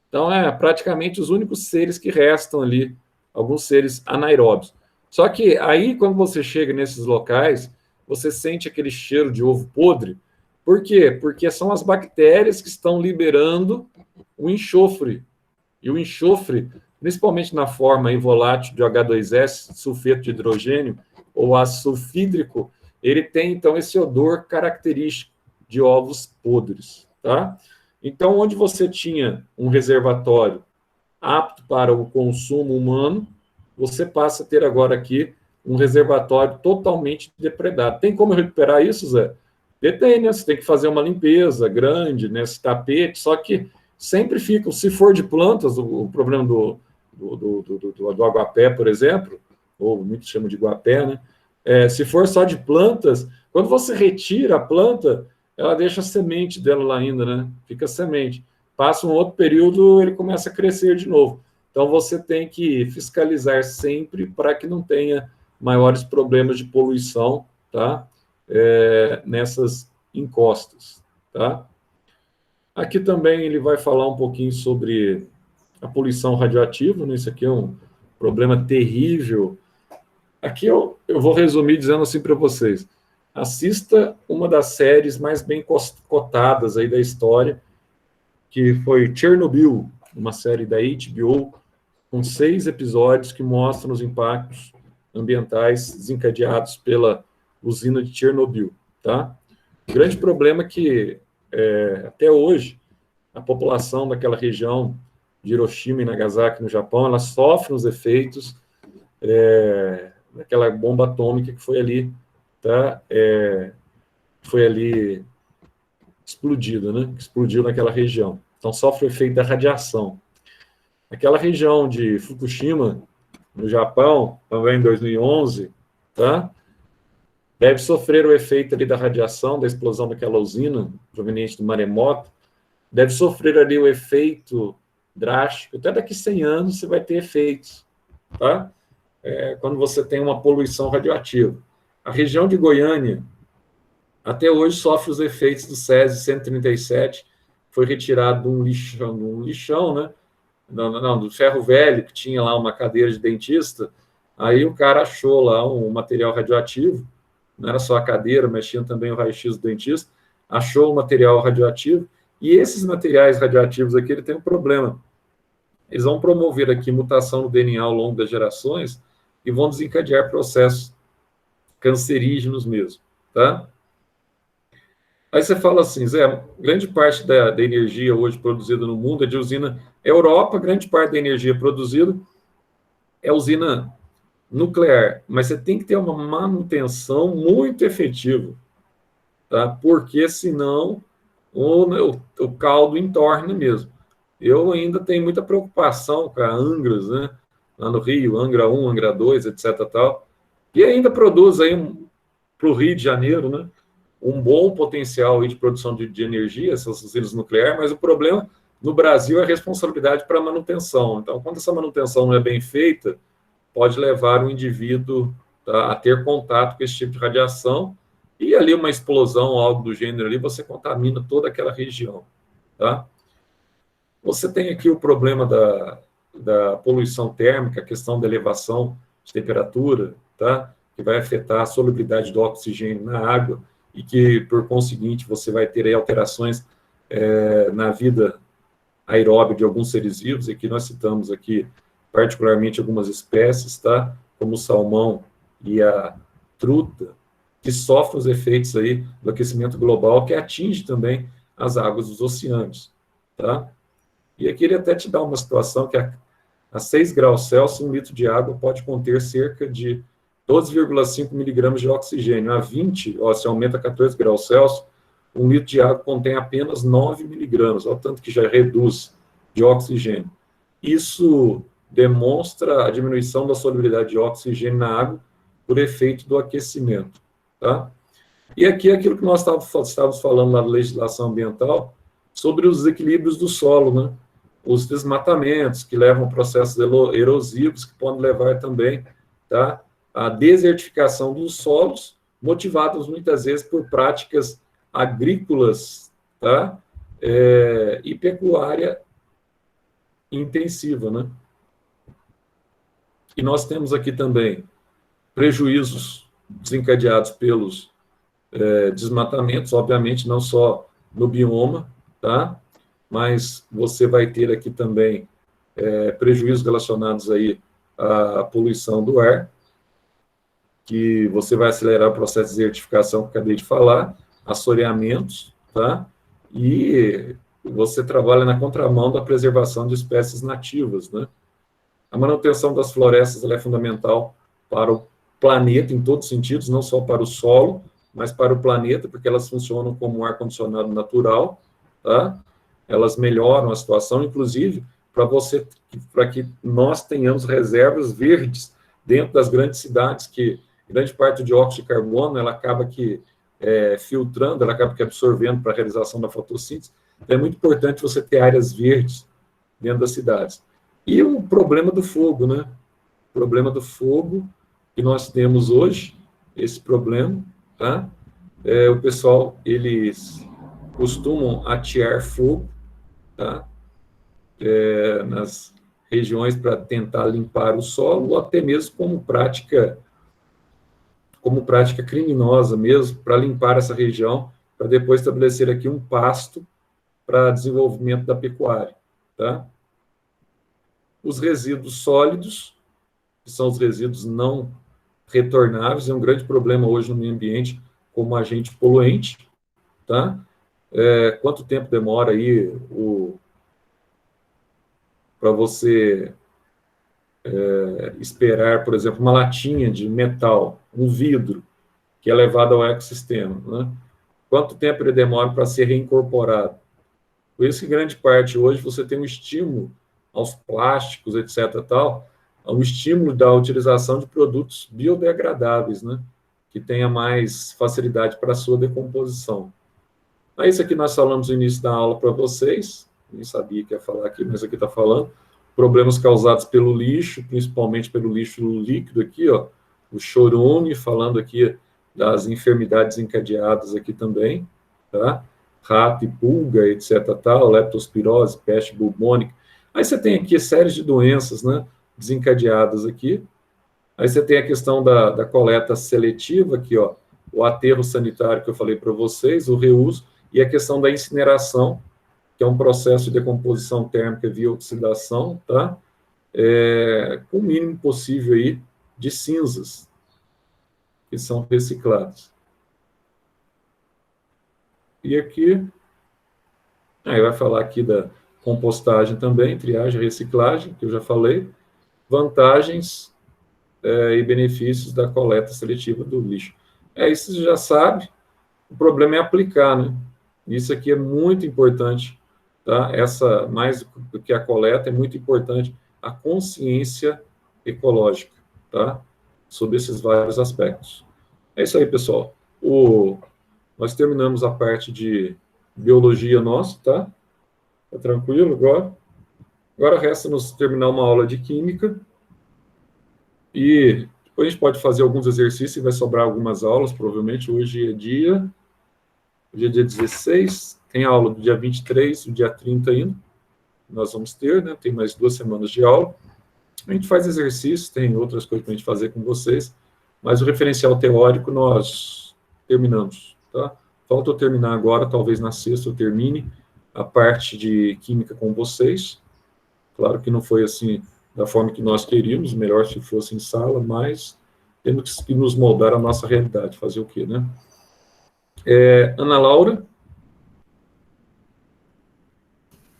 Então, praticamente os únicos seres que restam ali, alguns seres anaeróbios. Só que aí, quando você chega nesses locais, você sente aquele cheiro de ovo podre. Por quê? Porque são as bactérias que estão liberando o enxofre. E o enxofre, principalmente na forma volátil de H2S, sulfeto de hidrogênio, ou ácido sulfídrico, ele tem, então, esse odor característico de ovos podres, tá? Então, onde você tinha um reservatório apto para o consumo humano, você passa a ter agora aqui um reservatório totalmente depredado. Tem como recuperar isso, Zé? Tem, né? Você tem que fazer uma limpeza grande nesse tapete, só que sempre fica, se for de plantas, o problema do aguapé, por exemplo, ou muitos chamam de guapé, né? Se for só de plantas, quando você retira a planta, ela deixa a semente dela lá ainda, né? Fica semente. Passa um outro período, ele começa a crescer de novo. Então, você tem que fiscalizar sempre para que não tenha maiores problemas de poluição, tá? Nessas encostas, tá? Aqui também ele vai falar um pouquinho sobre a poluição radioativa, né? Isso aqui é um problema terrível. Aqui eu vou resumir dizendo assim para vocês. Assista uma das séries mais bem cotadas aí da história, que foi Chernobyl, uma série da HBO, com 6 episódios que mostram os impactos ambientais desencadeados pela usina de Chernobyl, tá? O grande problema é que, até hoje, a população daquela região de Hiroshima e Nagasaki, no Japão, ela sofre os efeitos daquela bomba atômica que foi ali, tá? Foi ali explodida, né? Explodiu naquela região. Então, sofre o efeito da radiação. Aquela região de Fukushima, no Japão, também em 2011, tá? Deve sofrer o efeito ali da radiação, da explosão daquela usina, proveniente do maremoto, deve sofrer ali o efeito drástico, até daqui a 100 anos você vai ter efeitos, tá? Quando você tem uma poluição radioativa. A região de Goiânia, até hoje, sofre os efeitos do Césio 137, foi retirado de um lixão, né? Não, do ferro velho, que tinha lá uma cadeira de dentista. Aí o cara achou lá um material radioativo, não era só a cadeira, mas tinha também o raio-x do dentista, achou o material radioativo, e esses materiais radioativos aqui, ele tem um problema. Eles vão promover aqui mutação no DNA ao longo das gerações e vão desencadear processos cancerígenos mesmo, tá? Aí você fala assim, Zé, grande parte da energia hoje produzida no mundo é de usina. Europa, grande parte da energia produzida é usina nuclear, mas você tem que ter uma manutenção muito efetiva, tá? Porque senão o caldo entorna mesmo. Eu ainda tenho muita preocupação com a Angras, né? Lá no Rio, Angra 1, Angra 2, etc. Tal, e ainda produz aí para o Rio de Janeiro, né? Um bom potencial aí de produção de energia, essas usinas nucleares, mas o problema no Brasil é a responsabilidade para a manutenção. Então, quando essa manutenção não é bem feita, pode levar o indivíduo, tá, a ter contato com esse tipo de radiação, e ali uma explosão, algo do gênero ali, você contamina toda aquela região, tá? Você tem aqui o problema da poluição térmica, a questão da elevação de temperatura, tá? Que vai afetar a solubilidade do oxigênio na água e que, por conseguinte, você vai ter aí alterações na vida aeróbica de alguns seres vivos. Aqui nós citamos aqui particularmente algumas espécies, tá? Como o salmão e a truta, que sofrem os efeitos aí do aquecimento global, que atinge também as águas dos oceanos, tá? E aqui ele até te dá uma situação que a 6 graus Celsius, 1 litro de água pode conter cerca de 12,5 miligramas de oxigênio. A 20, se aumenta a 14 graus Celsius, 1 litro de água contém apenas 9 miligramas, olha o tanto que já reduz de oxigênio. Isso demonstra a diminuição da solubilidade de oxigênio na água por efeito do aquecimento, tá? E aqui é aquilo que nós estávamos falando lá da legislação ambiental, sobre os desequilíbrios do solo, né? Os desmatamentos, que levam a processos erosivos, que podem levar também, tá, à desertificação dos solos, motivados muitas vezes por práticas agrícolas, tá, e pecuária intensiva, né? E nós temos aqui também prejuízos desencadeados pelos desmatamentos, obviamente não só no bioma, tá? Mas você vai ter aqui também prejuízos relacionados aí à poluição do ar, que você vai acelerar o processo de desertificação que eu acabei de falar, assoreamentos, tá? E você trabalha na contramão da preservação de espécies nativas, né? A manutenção das florestas ela é fundamental para o planeta em todos os sentidos, não só para o solo, mas para o planeta, porque elas funcionam como um ar-condicionado natural, tá? Elas melhoram a situação, inclusive, para que nós tenhamos reservas verdes dentro das grandes cidades, que grande parte do dióxido de carbono, ela acaba que filtrando, ela acaba que absorvendo para a realização da fotossíntese. Então, é muito importante você ter áreas verdes dentro das cidades. E o problema do fogo, né? O problema do fogo que nós temos hoje, esse problema, tá? O pessoal, eles costumam atear fogo, tá? Nas regiões para tentar limpar o solo, ou até mesmo como prática criminosa mesmo, para limpar essa região, para depois estabelecer aqui um pasto para desenvolvimento da pecuária, tá? Os resíduos sólidos, que são os resíduos não retornáveis, é um grande problema hoje no meio ambiente como agente poluente, tá? Quanto tempo demora aí para você esperar, por exemplo, uma latinha de metal, um vidro, que é levado ao ecossistema, né? Quanto tempo ele demora para ser reincorporado? Por isso que grande parte hoje você tem um estímulo aos plásticos, etc. tal, um estímulo da utilização de produtos biodegradáveis, né? Que tenha mais facilidade para a sua decomposição. É isso aqui nós falamos no início da aula para vocês, nem sabia que ia falar aqui, mas aqui está falando, problemas causados pelo lixo, principalmente pelo lixo líquido aqui, ó, o chorume, falando aqui das enfermidades encadeadas aqui também, tá? Rato e pulga, etc, tal, leptospirose, peste bubônica. Aí você tem aqui séries de doenças, né, desencadeadas aqui. Aí você tem a questão da coleta seletiva aqui, ó, o aterro sanitário que eu falei para vocês, o reuso, e a questão da incineração, que é um processo de decomposição térmica via oxidação, tá? Com o mínimo possível aí de cinzas que são recicladas. E aqui, aí vai falar aqui da compostagem também, triagem, reciclagem, que eu já falei, vantagens e benefícios da coleta seletiva do lixo. Isso você já sabe, o problema é aplicar, né? Isso aqui é muito importante, tá? Mais do que a coleta, é muito importante a consciência ecológica, tá? Sobre esses vários aspectos. É isso aí, pessoal. Nós terminamos a parte de biologia nossa, tá? Tá tranquilo agora? Agora resta-nos terminar uma aula de química e depois a gente pode fazer alguns exercícios e vai sobrar algumas aulas, provavelmente. Hoje é dia 16, tem aula do dia 23, do dia 30 ainda, nós vamos ter, né? Tem mais 2 semanas de aula. A gente faz exercícios, tem outras coisas para a gente fazer com vocês, mas o referencial teórico nós terminamos, tá? Falta eu terminar agora, talvez na sexta eu termine a parte de química com vocês. Claro que não foi assim da forma que nós queríamos, melhor se fosse em sala, mas temos que nos moldar a nossa realidade, fazer o quê, né? Ana Laura?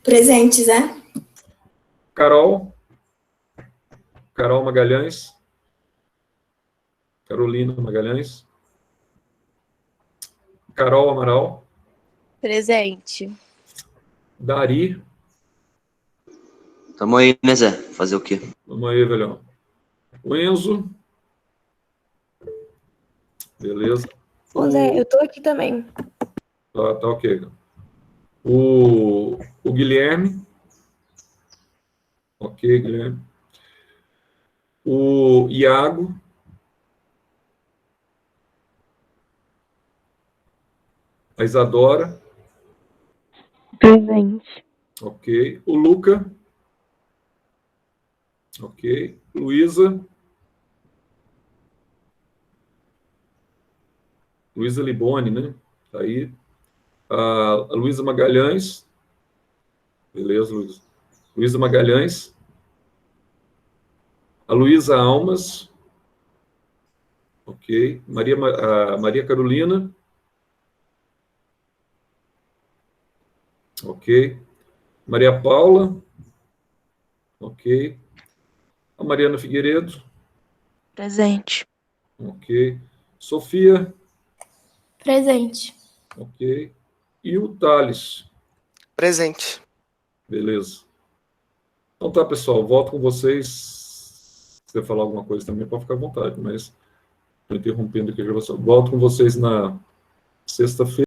Presente, Zé. Carol Magalhães? Carolina Magalhães? Carol Amaral? Presente. Dari? Tamo aí, né, Zé? Fazer o quê? Vamos aí, velhão. O Enzo? Beleza. Ô, Zé, eu tô aqui também. Tá ok. O Guilherme? Ok, Guilherme. O Iago? A Isadora? Presente. Ok. O Luca? Ok. Luísa? Luísa Liboni, né? Tá aí. A Luísa Magalhães? Beleza, Luísa. Luísa Magalhães? A Luísa Almas? Ok. A Maria Carolina? Ok. Maria Paula? Ok. A Mariana Figueiredo? Presente. Ok. Sofia? Presente. Ok. E o Thales? Presente. Beleza. Então tá, pessoal. Volto com vocês. Se você falar alguma coisa também, pode ficar à vontade, mas estou interrompendo aqui a gravação. Volto com vocês na sexta-feira.